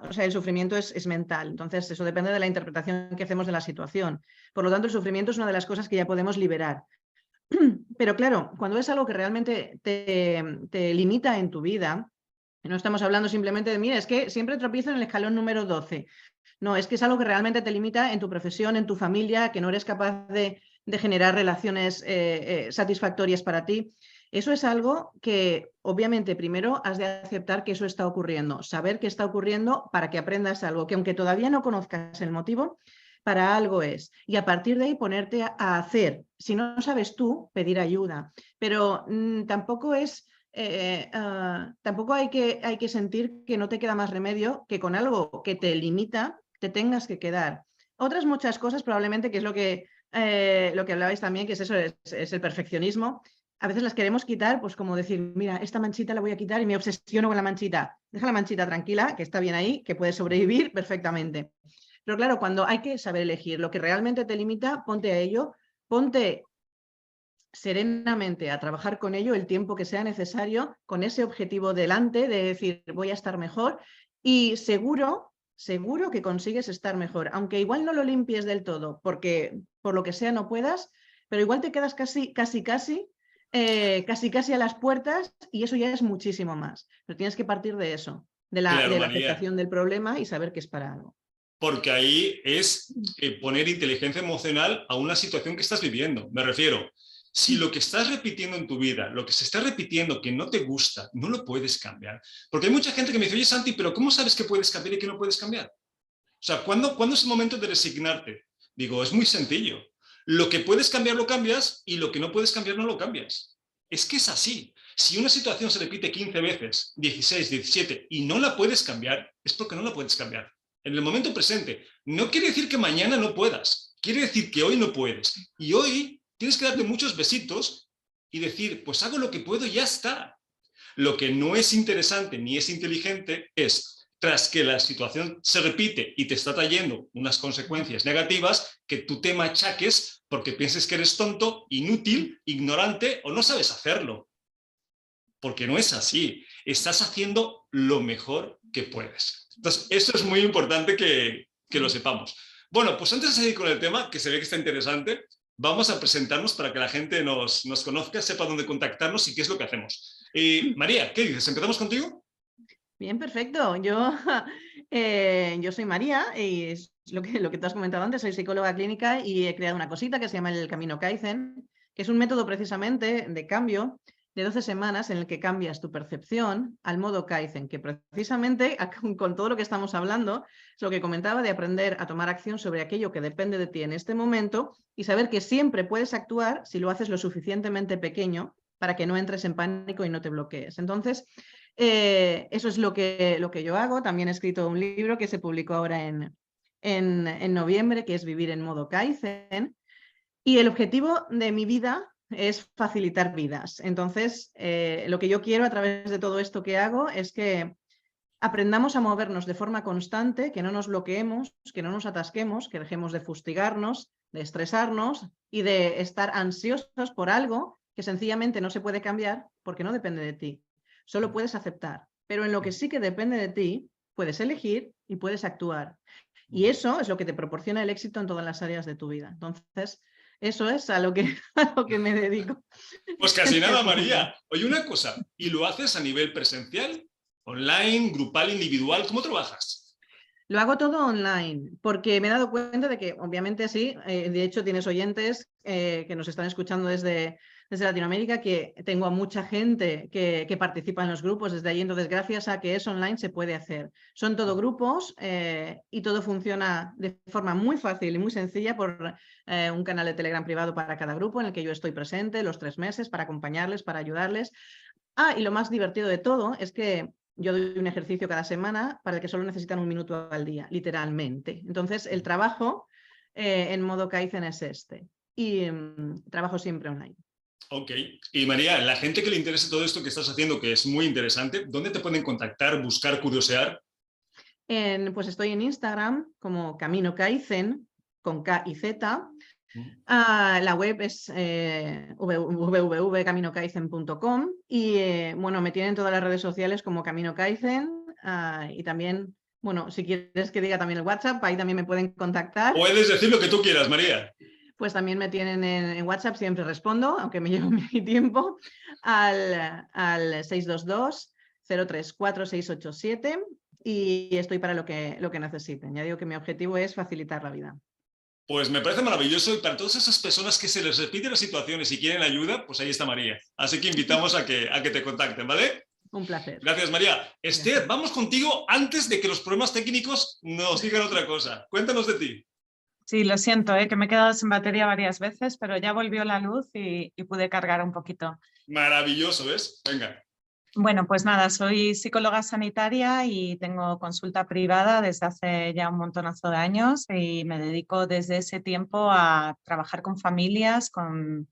S3: es mental, entonces eso depende de la interpretación que hacemos de la situación. Por lo tanto, el sufrimiento es una de las cosas que ya podemos liberar. Pero claro, cuando es algo que realmente te limita en tu vida, no estamos hablando simplemente de, mira, es que siempre tropiezo en el escalón número 12. No, es que es algo que realmente te limita en tu profesión, en tu familia, que no eres capaz de generar relaciones satisfactorias para ti. Eso es algo que obviamente primero has de aceptar que eso está ocurriendo, saber que está ocurriendo para que aprendas algo, que aunque todavía no conozcas el motivo, para algo es. Y a partir de ahí ponerte a hacer. Si no sabes tú, pedir ayuda. Pero tampoco es... tampoco hay que sentir que no te queda más remedio que con algo que te limita te tengas que quedar. Otras muchas cosas probablemente, que es lo que hablabais también, que es eso, es el perfeccionismo. A veces las queremos quitar, pues como decir, mira, esta manchita la voy a quitar y me obsesiono con la manchita. Deja la manchita tranquila, que está bien ahí, que puede sobrevivir perfectamente. Pero claro, cuando hay que saber elegir lo que realmente te limita, ponte a ello, ponte serenamente a trabajar con ello el tiempo que sea necesario, con ese objetivo delante de decir, voy a estar mejor, y seguro que consigues estar mejor, aunque igual no lo limpies del todo, porque por lo que sea no puedas, pero igual te quedas casi a las puertas, y eso ya es muchísimo más. Pero tienes que partir de eso, de la
S1: Claro, María,
S3: aceptación del problema y saber que es para algo.
S1: porque ahí es poner inteligencia emocional a una situación que estás viviendo. Me refiero, si lo que estás repitiendo en tu vida, lo que se está repitiendo que no te gusta, no lo puedes cambiar. Porque hay mucha gente que me dice, oye, Santi, pero ¿cómo sabes que puedes cambiar y que no puedes cambiar? O sea, ¿cuándo es el momento de resignarte? Digo, es muy sencillo. Lo que puedes cambiar lo cambias y lo que no puedes cambiar no lo cambias. Es que es así. Si una situación se repite 15 veces, 16, 17 y no la puedes cambiar, es porque no la puedes cambiar. En el momento presente. No quiere decir que mañana no puedas. Quiere decir que hoy no puedes. Y hoy tienes que darte muchos besitos y decir, pues hago lo que puedo y ya está. Lo que no es interesante ni es inteligente es, tras que la situación se repite y te está trayendo unas consecuencias negativas, que tú te machaques porque pienses que eres tonto, inútil, ignorante o no sabes hacerlo. Porque no es así. Estás haciendo lo mejor que puedes. Entonces, eso es muy importante que lo sepamos. Bueno, pues antes de seguir con el tema, que se ve que está interesante, vamos a presentarnos para que la gente nos conozca, sepa dónde contactarnos y qué es lo que hacemos. María, ¿qué dices? ¿Empezamos contigo?
S3: Bien, perfecto. Yo soy María y es lo que tú has comentado antes, soy psicóloga clínica y he creado una cosita que se llama el Camino Kaizen, que es un método precisamente de cambio de 12 semanas en el que cambias tu percepción al modo Kaizen, que precisamente con todo lo que estamos hablando es lo que comentaba de aprender a tomar acción sobre aquello que depende de ti en este momento y saber que siempre puedes actuar si lo haces lo suficientemente pequeño para que no entres en pánico y no te bloquees. Entonces, eso es lo que yo hago. También he escrito un libro que se publicó ahora en noviembre, que es Vivir en modo Kaizen. Y el objetivo de mi vida es facilitar vidas. Entonces, lo que yo quiero a través de todo esto que hago es que aprendamos a movernos de forma constante, que no nos bloqueemos, que no nos atasquemos, que dejemos de fustigarnos, de estresarnos y de estar ansiosos por algo que sencillamente no se puede cambiar porque no depende de ti. Solo puedes aceptar, pero en lo que sí que depende de ti, puedes elegir y puedes actuar. Y eso es lo que te proporciona el éxito en todas las áreas de tu vida. Entonces, Eso es a lo que me dedico.
S1: Pues casi nada, María. Oye, una cosa, ¿y lo haces a nivel presencial, online, grupal, individual? ¿Cómo trabajas?
S3: Lo hago todo online, porque me he dado cuenta de que, obviamente sí, de hecho tienes oyentes que nos están escuchando desde Latinoamérica, que tengo a mucha gente que participa en los grupos desde ahí, entonces gracias a que es online se puede hacer. Son todo grupos y todo funciona de forma muy fácil y muy sencilla por un canal de Telegram privado para cada grupo en el que yo estoy presente los 3 meses para acompañarles, para ayudarles. Y lo más divertido de todo es que yo doy un ejercicio cada semana para el que solo necesitan 1 minuto al día, literalmente. Entonces, el trabajo en modo Kaizen es este. Y trabajo siempre online.
S1: Ok. Y María, la gente que le interese todo esto que estás haciendo, que es muy interesante, ¿dónde te pueden contactar, buscar, curiosear?
S3: Pues estoy en Instagram como Camino Kaizen, con K y Z. La web es www.caminokaizen.com y bueno, me tienen todas las redes sociales como Camino Kaizen y también, bueno, si quieres que diga también el WhatsApp, ahí también me pueden contactar.
S1: Puedes decir lo que tú quieras, María.
S3: Pues también me tienen en WhatsApp, siempre respondo, aunque me llevo mi tiempo, al 622-034-687 y estoy para lo que necesiten. Ya digo que mi objetivo es facilitar la vida.
S1: Pues me parece maravilloso y para todas esas personas que se les repiten las situaciones y quieren ayuda, pues ahí está María. Así que invitamos a que te contacten, ¿vale?
S3: Un placer.
S1: Gracias, María. Esther, vamos contigo antes de que los problemas técnicos nos digan otra cosa. Cuéntanos de ti.
S4: Sí, lo siento, que me he quedado sin batería varias veces, pero ya volvió la luz y pude cargar un poquito.
S1: Maravilloso, ¿ves? Venga.
S4: Bueno, pues nada, soy psicóloga sanitaria y tengo consulta privada desde hace ya un montonazo de años y me dedico desde ese tiempo a trabajar con familias, con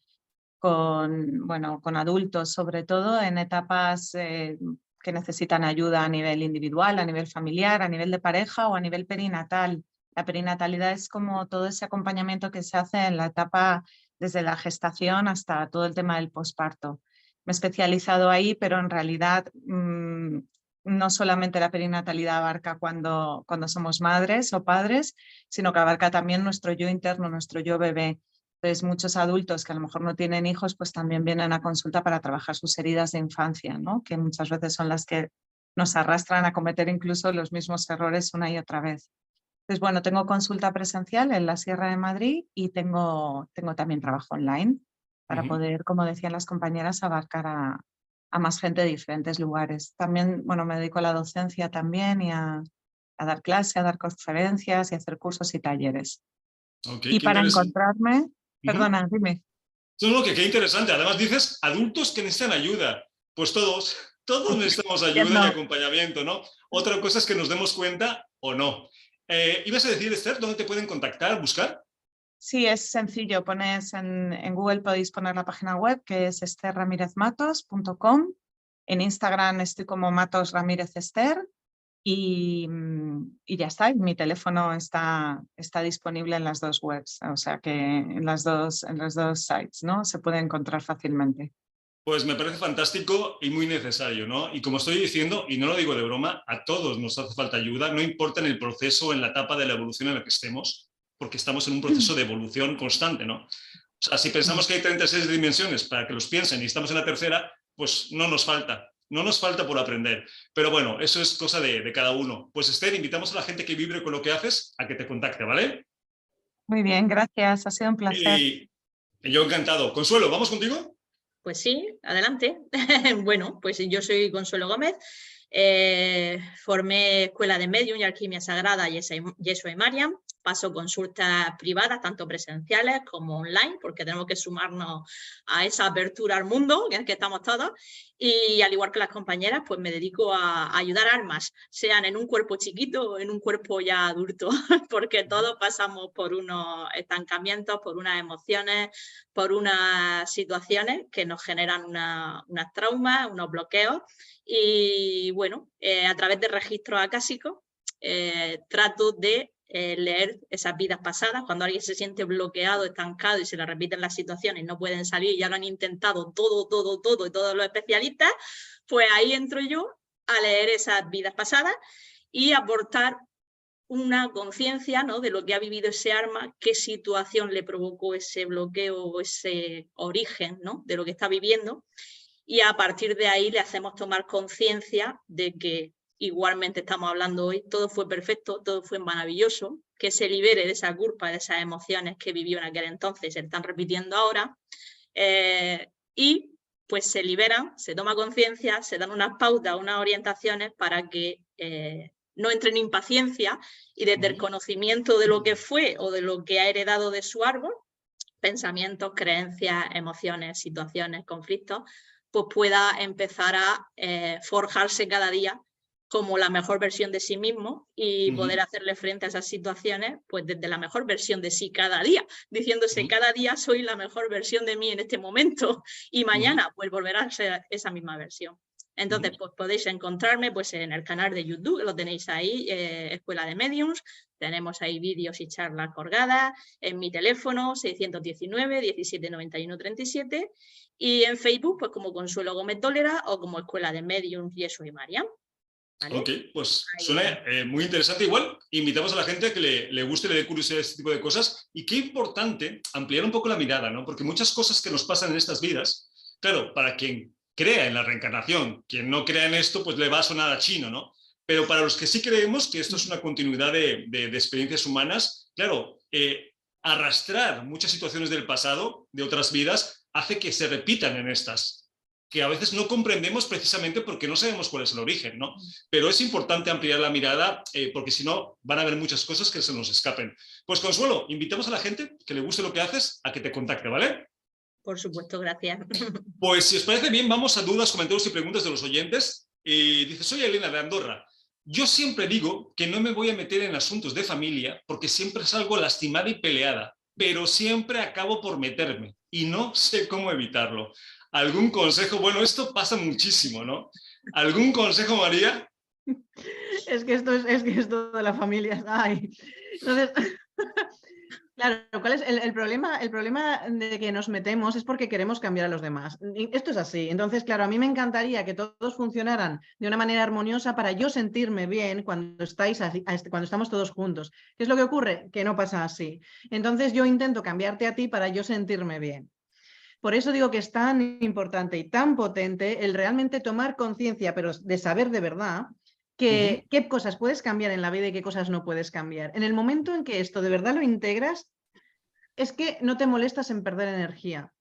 S4: adultos sobre todo en etapas que necesitan ayuda a nivel individual, a nivel familiar, a nivel de pareja o a nivel perinatal. La perinatalidad es como todo ese acompañamiento que se hace en la etapa desde la gestación hasta todo el tema del posparto. Me he especializado ahí, pero en realidad no solamente la perinatalidad abarca cuando somos madres o padres, sino que abarca también nuestro yo interno, nuestro yo bebé. Entonces, muchos adultos que a lo mejor no tienen hijos, pues también vienen a consulta para trabajar sus heridas de infancia, ¿no? Que muchas veces son las que nos arrastran a cometer incluso los mismos errores una y otra vez. Entonces, bueno, tengo consulta presencial en la Sierra de Madrid y tengo también trabajo online para poder, como decían las compañeras, abarcar a más gente de diferentes lugares. También, bueno, me dedico a la docencia también y a dar clases, a dar conferencias y a hacer cursos y talleres.
S1: Okay,
S4: y para encontrarme, perdona, dime.
S1: No, que qué interesante. Además dices adultos que necesitan ayuda. Pues todos necesitamos ayuda y acompañamiento, ¿no? Otra cosa es que nos demos cuenta o no. ¿Ibas a decir, Esther, dónde te pueden contactar, buscar?
S4: Sí, es sencillo. Pones en Google, podéis poner la página web que es estherramirezmatos.com. En Instagram estoy como Matos Ramírez Esther y ya está. Mi teléfono está disponible en las dos webs, o sea que en los dos sites, ¿no? Se puede encontrar fácilmente.
S1: Pues me parece fantástico y muy necesario, ¿no? Y como estoy diciendo, y no lo digo de broma, a todos nos hace falta ayuda, no importa en el proceso o en la etapa de la evolución en la que estemos, porque estamos en un proceso de evolución constante, ¿no? O sea, si pensamos que hay 36 dimensiones para que los piensen y estamos en la tercera, pues no nos falta por aprender. Pero bueno, eso es cosa de cada uno. Pues Esther, invitamos a la gente que vibre con lo que haces a que te contacte, ¿vale?
S4: Muy bien, gracias, ha sido un placer.
S1: Y yo encantado. Consuelo, ¿vamos contigo?
S2: Pues sí, adelante. Bueno, pues yo soy Consuelo Gómez, formé Escuela de Medium y Alquimia Sagrada Yeshua y Mariam, paso consultas privadas, tanto presenciales como online, porque tenemos que sumarnos a esa apertura al mundo, en el que estamos todos, y al igual que las compañeras, pues me dedico a ayudar a almas, sean en un cuerpo chiquito o en un cuerpo ya adulto, porque todos pasamos por unos estancamientos, por unas emociones, por unas situaciones que nos generan unas traumas, unos bloqueos, y bueno, a través de registros acásicos trato de leer esas vidas pasadas. Cuando alguien se siente bloqueado, estancado y se le repiten las situaciones y no pueden salir, ya lo han intentado todo y todos los especialistas, pues ahí entro yo a leer esas vidas pasadas y aportar una conciencia, ¿no?, de lo que ha vivido ese arma, qué situación le provocó ese bloqueo o ese origen, ¿no?, de lo que está viviendo, y a partir de ahí le hacemos tomar conciencia de que igualmente estamos hablando hoy, todo fue perfecto, todo fue maravilloso, que se libere de esa culpa, de esas emociones que vivió en aquel entonces, se están repitiendo ahora, y pues se liberan, se toma conciencia, se dan unas pautas, unas orientaciones para que no entre en impaciencia y desde el conocimiento de lo que fue o de lo que ha heredado de su árbol, pensamientos, creencias, emociones, situaciones, conflictos, pues pueda empezar a forjarse cada día como la mejor versión de sí mismo y poder hacerle frente a esas situaciones pues desde la mejor versión de sí cada día, diciéndose cada día soy la mejor versión de mí en este momento y mañana pues volverá a ser esa misma versión. Entonces pues podéis encontrarme pues en el canal de YouTube, lo tenéis ahí, Escuela de Mediums, tenemos ahí vídeos y charlas colgadas, en mi teléfono 619 17 91 37 y en Facebook pues como Consuelo Gómez Tolera o como Escuela de Mediums Jesús y María. ¿Vale?
S1: Ok, pues suena muy interesante. Igual invitamos a la gente a que le guste, le dé curiosidad este tipo de cosas. Y qué importante ampliar un poco la mirada, ¿no? Porque muchas cosas que nos pasan en estas vidas, claro, para quien crea en la reencarnación, quien no crea en esto, pues le va a sonar a chino, ¿no? Pero para los que sí creemos que esto es una continuidad de experiencias humanas, claro, arrastrar muchas situaciones del pasado, de otras vidas, hace que se repitan en estas, que a veces no comprendemos precisamente porque no sabemos cuál es el origen, ¿no? Pero es importante ampliar la mirada porque si no van a haber muchas cosas que se nos escapen. Pues Consuelo, invitamos a la gente que le guste lo que haces a que te contacte, ¿vale?
S2: Por supuesto, gracias.
S1: Pues si os parece bien, vamos a dudas, comentarios y preguntas de los oyentes. Dice, soy Elena de Andorra. Yo siempre digo que no me voy a meter en asuntos de familia porque siempre salgo lastimada y peleada, pero siempre acabo por meterme y no sé cómo evitarlo. ¿Algún consejo? Bueno, esto pasa muchísimo, ¿no? ¿Algún consejo, María?
S3: Es que esto de la familia. Ay. Entonces, claro, ¿cuál es el problema? El problema de que nos metemos es porque queremos cambiar a los demás. Esto es así. Entonces, claro, a mí me encantaría que todos funcionaran de una manera armoniosa para yo sentirme bien cuando estamos todos juntos. ¿Qué es lo que ocurre? Que no pasa así. Entonces, yo intento cambiarte a ti para yo sentirme bien. Por eso digo que es tan importante y tan potente el realmente tomar conciencia, pero de saber de verdad qué cosas puedes cambiar en la vida y qué cosas no puedes cambiar. En el momento en que esto de verdad lo integras, es que no te molestas en perder energía.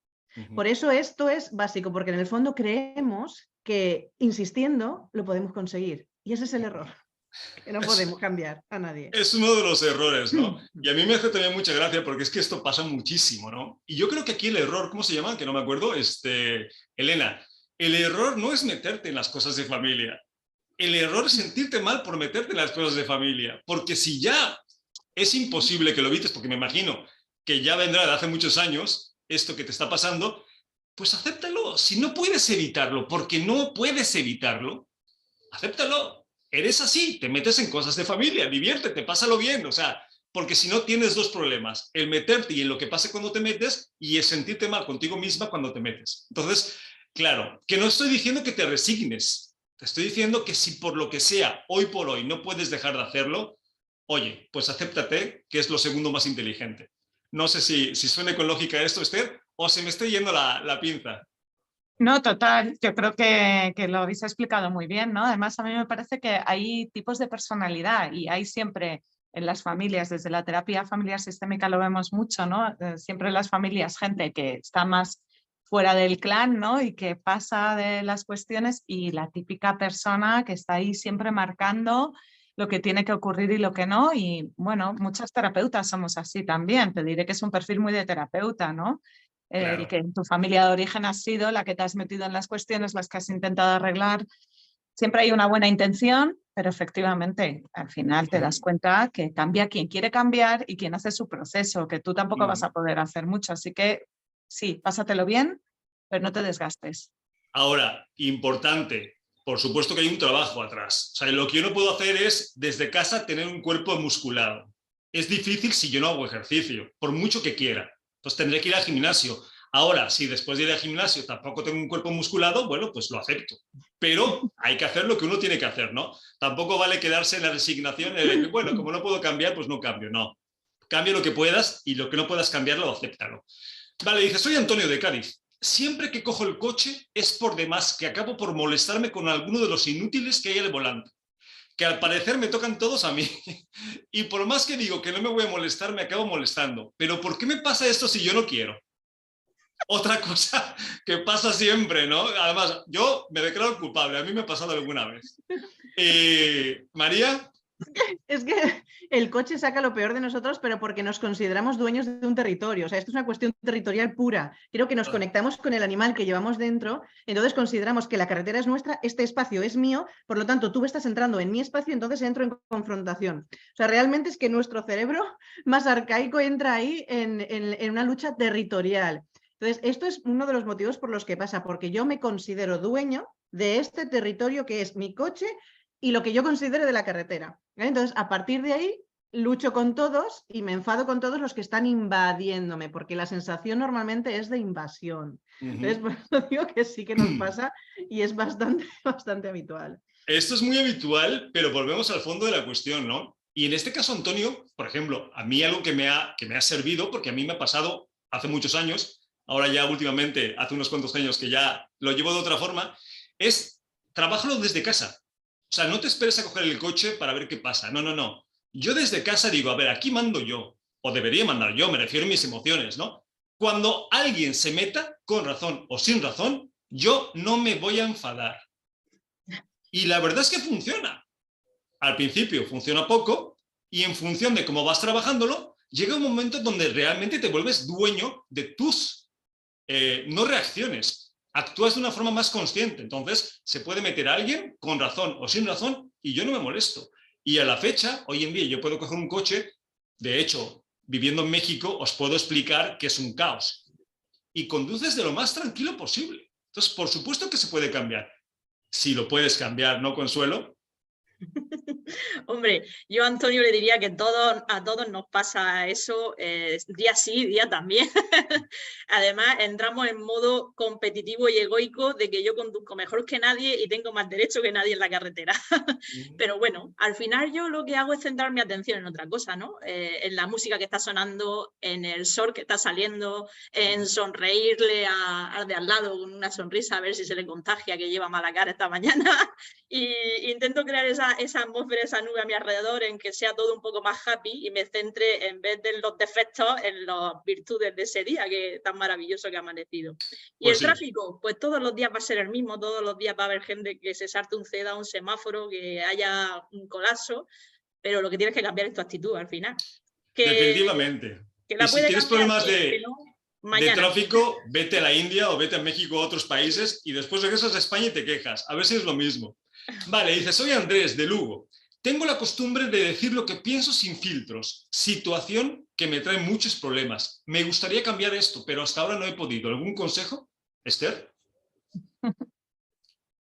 S3: Por eso esto es básico, porque en el fondo creemos que insistiendo lo podemos conseguir. Y ese es el error. Que no podemos cambiar a nadie.
S1: Es uno de los errores, ¿no? Y a mí me hace también mucha gracia porque es que esto pasa muchísimo, ¿no? Y yo creo que aquí el error, ¿cómo se llama? Que no me acuerdo, Elena, el error no es meterte en las cosas de familia. El error es sentirte mal por meterte en las cosas de familia. Porque si ya es imposible que lo evites, porque me imagino que ya vendrá de hace muchos años esto que te está pasando, pues acéptalo. Si no puedes evitarlo, porque no puedes evitarlo, acéptalo. Eres así, te metes en cosas de familia, diviértete, pásalo bien, o sea, porque si no tienes dos problemas, el meterte y en lo que pase cuando te metes y el sentirte mal contigo misma cuando te metes. Entonces, claro, que no estoy diciendo que te resignes, te estoy diciendo que si por lo que sea, hoy por hoy no puedes dejar de hacerlo, oye, pues acéptate, que es lo segundo más inteligente. No sé si suene con lógica esto, Esther, o se me está yendo la pinza.
S4: No, total, yo creo que lo habéis explicado muy bien, ¿no? Además, a mí me parece que hay tipos de personalidad y hay siempre en las familias, desde la terapia familiar sistémica lo vemos mucho, ¿no? Siempre en las familias gente que está más fuera del clan, ¿no? Y que pasa de las cuestiones y la típica persona que está ahí siempre marcando lo que tiene que ocurrir y lo que no. Y bueno, muchas terapeutas somos así también. Te diré que es un perfil muy de terapeuta, ¿no?
S1: Claro.
S4: El que en tu familia de origen has sido la que te has metido en las cuestiones, las que has intentado arreglar. Siempre hay una buena intención, pero efectivamente al final te das cuenta que cambia quien quiere cambiar y quien hace su proceso, que tú tampoco vas a poder hacer mucho. Así que sí, pásatelo bien, pero no te desgastes.
S1: Ahora, importante, por supuesto que hay un trabajo atrás. O sea, lo que yo no puedo hacer es desde casa tener un cuerpo musculado. Es difícil si yo no hago ejercicio, por mucho que quiera. Entonces tendré que ir al gimnasio. Ahora, si después de ir al gimnasio tampoco tengo un cuerpo musculado, bueno, pues lo acepto. Pero hay que hacer lo que uno tiene que hacer, ¿no? Tampoco vale quedarse en la resignación de que, bueno, como no puedo cambiar, pues no cambio, no. Cambia lo que puedas y lo que no puedas cambiarlo, acéptalo. Vale, dice, soy Antonio de Cádiz. Siempre que cojo el coche es por demás que acabo por molestarme con alguno de los inútiles que hay al volante, que al parecer me tocan todos a mí. Y por más que digo que no me voy a molestar, me acabo molestando. Pero ¿por qué me pasa esto si yo no quiero? Otra cosa que pasa siempre, ¿no? Además, yo me declaro culpable, a mí me ha pasado alguna vez. María.
S3: Es que el coche saca lo peor de nosotros, pero porque nos consideramos dueños de un territorio. O sea, esto es una cuestión territorial pura. Creo que nos conectamos con el animal que llevamos dentro, entonces consideramos que la carretera es nuestra, este espacio es mío, por lo tanto tú estás entrando en mi espacio, entonces entro en confrontación. O sea, realmente es que nuestro cerebro más arcaico entra ahí en una lucha territorial. Entonces, esto es uno de los motivos por los que pasa, porque yo me considero dueño de este territorio que es mi coche y lo que yo considere de la carretera. Entonces, a partir de ahí, lucho con todos y me enfado con todos los que están invadiéndome, porque la sensación normalmente es de invasión. Entonces, por eso digo que sí que nos pasa y es bastante habitual.
S1: Esto es muy habitual, pero volvemos al fondo de la cuestión, ¿no? Y en este caso, Antonio, por ejemplo, a mí algo que me ha servido, porque a mí me ha pasado hace muchos años, ahora ya últimamente, hace unos cuantos años que ya lo llevo de otra forma, es trabájalo desde casa. O sea, no te esperes a coger el coche para ver qué pasa. No, no, no. Yo desde casa digo, a ver, aquí mando yo, o debería mandar yo, me refiero a mis emociones, ¿no? Cuando alguien se meta, con razón o sin razón, yo no me voy a enfadar. Y la verdad es que funciona. Al principio funciona poco y en función de cómo vas trabajándolo, llega un momento donde realmente te vuelves dueño de tus no reacciones. Actúas de una forma más consciente, entonces se puede meter a alguien con razón o sin razón y yo no me molesto. Y a la fecha, hoy en día yo puedo coger un coche, de hecho, viviendo en México os puedo explicar que es un caos. Y conduces de lo más tranquilo posible. Entonces, por supuesto que se puede cambiar. Si lo puedes cambiar, ¿no, Consuelo?
S2: Hombre, yo a Antonio le diría que a todos nos pasa eso, día sí, día también. Además, entramos en modo competitivo y egoico de que yo conduzco mejor que nadie y tengo más derecho que nadie en la carretera. Pero bueno, al final yo lo que hago es centrar mi atención en otra cosa, ¿no? En la música que está sonando, en el sol que está saliendo, en sonreírle al de al lado con una sonrisa a ver si se le contagia que lleva mala cara esta mañana. Y intento crear esa atmósfera, esa nube a mi alrededor en que sea todo un poco más happy y me centre en vez de los defectos en las virtudes de ese día que tan maravilloso que ha amanecido. Y pues el tráfico, pues todos los días va a ser el mismo, todos los días va a haber gente que se salte un ceda, un semáforo, que haya un colapso, pero lo que tienes que cambiar es tu actitud al final.
S1: Definitivamente.
S2: Que la
S1: y si tienes problemas de tráfico, vete a la India o vete a México o a otros países y después regresas a España y te quejas. A ver si es lo mismo. Vale, dice, soy Andrés de Lugo. Tengo la costumbre de decir lo que pienso sin filtros. Situación que me trae muchos problemas. Me gustaría cambiar esto, pero hasta ahora no he podido. ¿Algún consejo, Esther?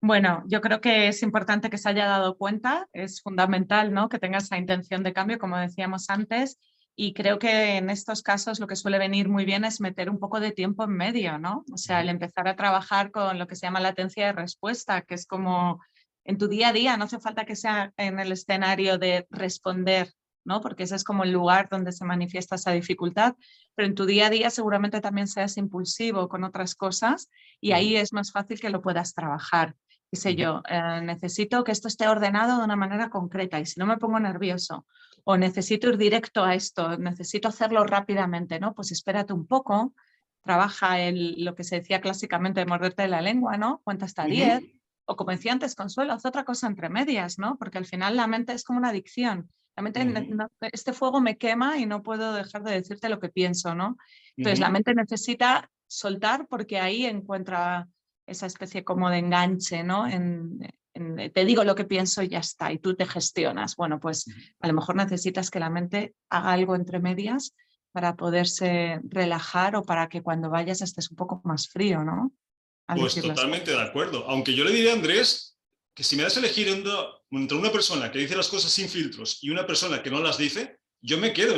S4: Bueno, yo creo que es importante que se haya dado cuenta. Es fundamental, ¿no?, que tenga esa intención de cambio, como decíamos antes. Y creo que en estos casos lo que suele venir muy bien es meter un poco de tiempo en medio, ¿no? O sea, el empezar a trabajar con lo que se llama latencia de respuesta, que es como en tu día a día, no hace falta que sea en el escenario de responder, ¿no? Porque ese es como el lugar donde se manifiesta esa dificultad, pero en tu día a día seguramente también seas impulsivo con otras cosas y ahí es más fácil que lo puedas trabajar. Qué sé yo, necesito que esto esté ordenado de una manera concreta y si no me pongo nervioso o necesito ir directo a esto, necesito hacerlo rápidamente, ¿no? Pues espérate un poco, trabaja lo que se decía clásicamente de morderte la lengua, ¿no? Cuenta hasta 10. O como decía antes, Consuelo, haz otra cosa entre medias, ¿no? Porque al final la mente es como una adicción. La mente, este fuego me quema y no puedo dejar de decirte lo que pienso, ¿no? Entonces la mente necesita soltar porque ahí encuentra esa especie como de enganche, ¿no? Te digo lo que pienso y ya está, y tú te gestionas. Bueno, pues a lo mejor necesitas que la mente haga algo entre medias para poderse relajar o para que cuando vayas estés un poco más frío, ¿no?
S1: Pues totalmente de acuerdo. Aunque yo le diría a Andrés que si me das a elegir entre una persona que dice las cosas sin filtros y una persona que no las dice, yo me quedo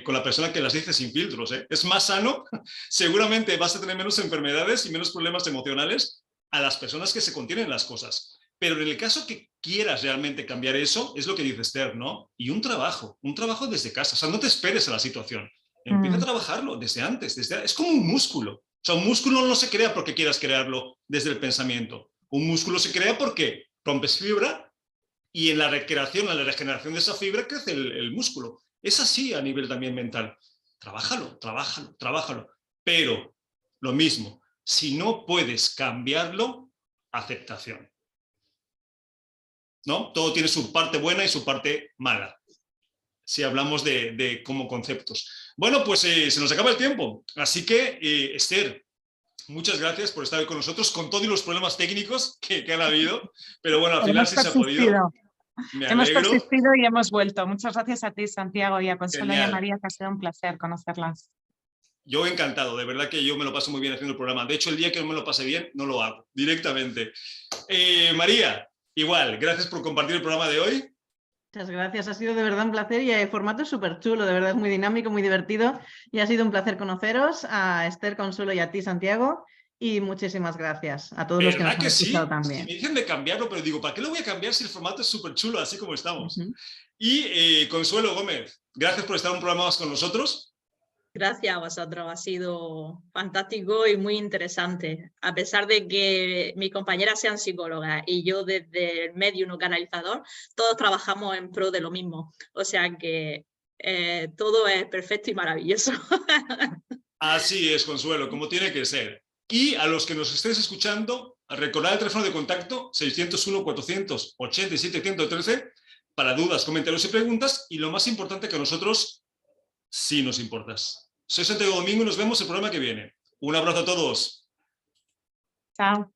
S1: con la persona que las dice sin filtros. Es más sano, seguramente vas a tener menos enfermedades y menos problemas emocionales a las personas que se contienen las cosas. Pero en el caso que quieras realmente cambiar eso, es lo que dice Esther, ¿no? Y un trabajo desde casa. O sea, no te esperes a la situación. Empieza a trabajarlo desde antes. Es como un músculo. O sea, un músculo no se crea porque quieras crearlo desde el pensamiento. Un músculo se crea porque rompes fibra y en la recreación, en la regeneración de esa fibra crece el músculo. Es así a nivel también mental. Trabájalo. Pero, lo mismo, si no puedes cambiarlo, aceptación. ¿No? Todo tiene su parte buena y su parte mala, si hablamos de como conceptos. Bueno, pues se nos acaba el tiempo. Así que, Esther, muchas gracias por estar con nosotros, con todos los problemas técnicos que han habido. Pero bueno, al final sí se ha podido.
S4: Hemos persistido y hemos vuelto. Muchas gracias a ti, Santiago, y a Consuelo y a María, que ha sido un placer conocerlas.
S1: Yo encantado, de verdad que yo me lo paso muy bien haciendo el programa. De hecho, el día que no me lo pase bien, no lo hago directamente. María, igual, gracias por compartir el programa de hoy.
S3: Muchas gracias, ha sido de verdad un placer y el formato es súper chulo, de verdad es muy dinámico, muy divertido y ha sido un placer conoceros, a Esther, Consuelo y a ti, Santiago, y muchísimas gracias a todos los que nos han escuchado también.
S1: Si me dicen de cambiarlo, pero digo, ¿para qué lo voy a cambiar si el formato es súper chulo, así como estamos? Y Consuelo Gómez, gracias por estar un programa más con nosotros.
S2: Gracias a vosotros, ha sido fantástico y muy interesante. A pesar de que mis compañeras sean psicólogas y yo desde el medio no canalizador, todos trabajamos en pro de lo mismo. O sea que todo es perfecto y maravilloso.
S1: Así es, Consuelo, como tiene que ser. Y a los que nos estéis escuchando, recordad el teléfono de contacto 601-487-113 para dudas, comentarios y preguntas. Y lo más importante, que a nosotros sí nos importas. Soy Santiago Domingo y nos vemos el programa que viene. Un abrazo a todos.
S4: Chao.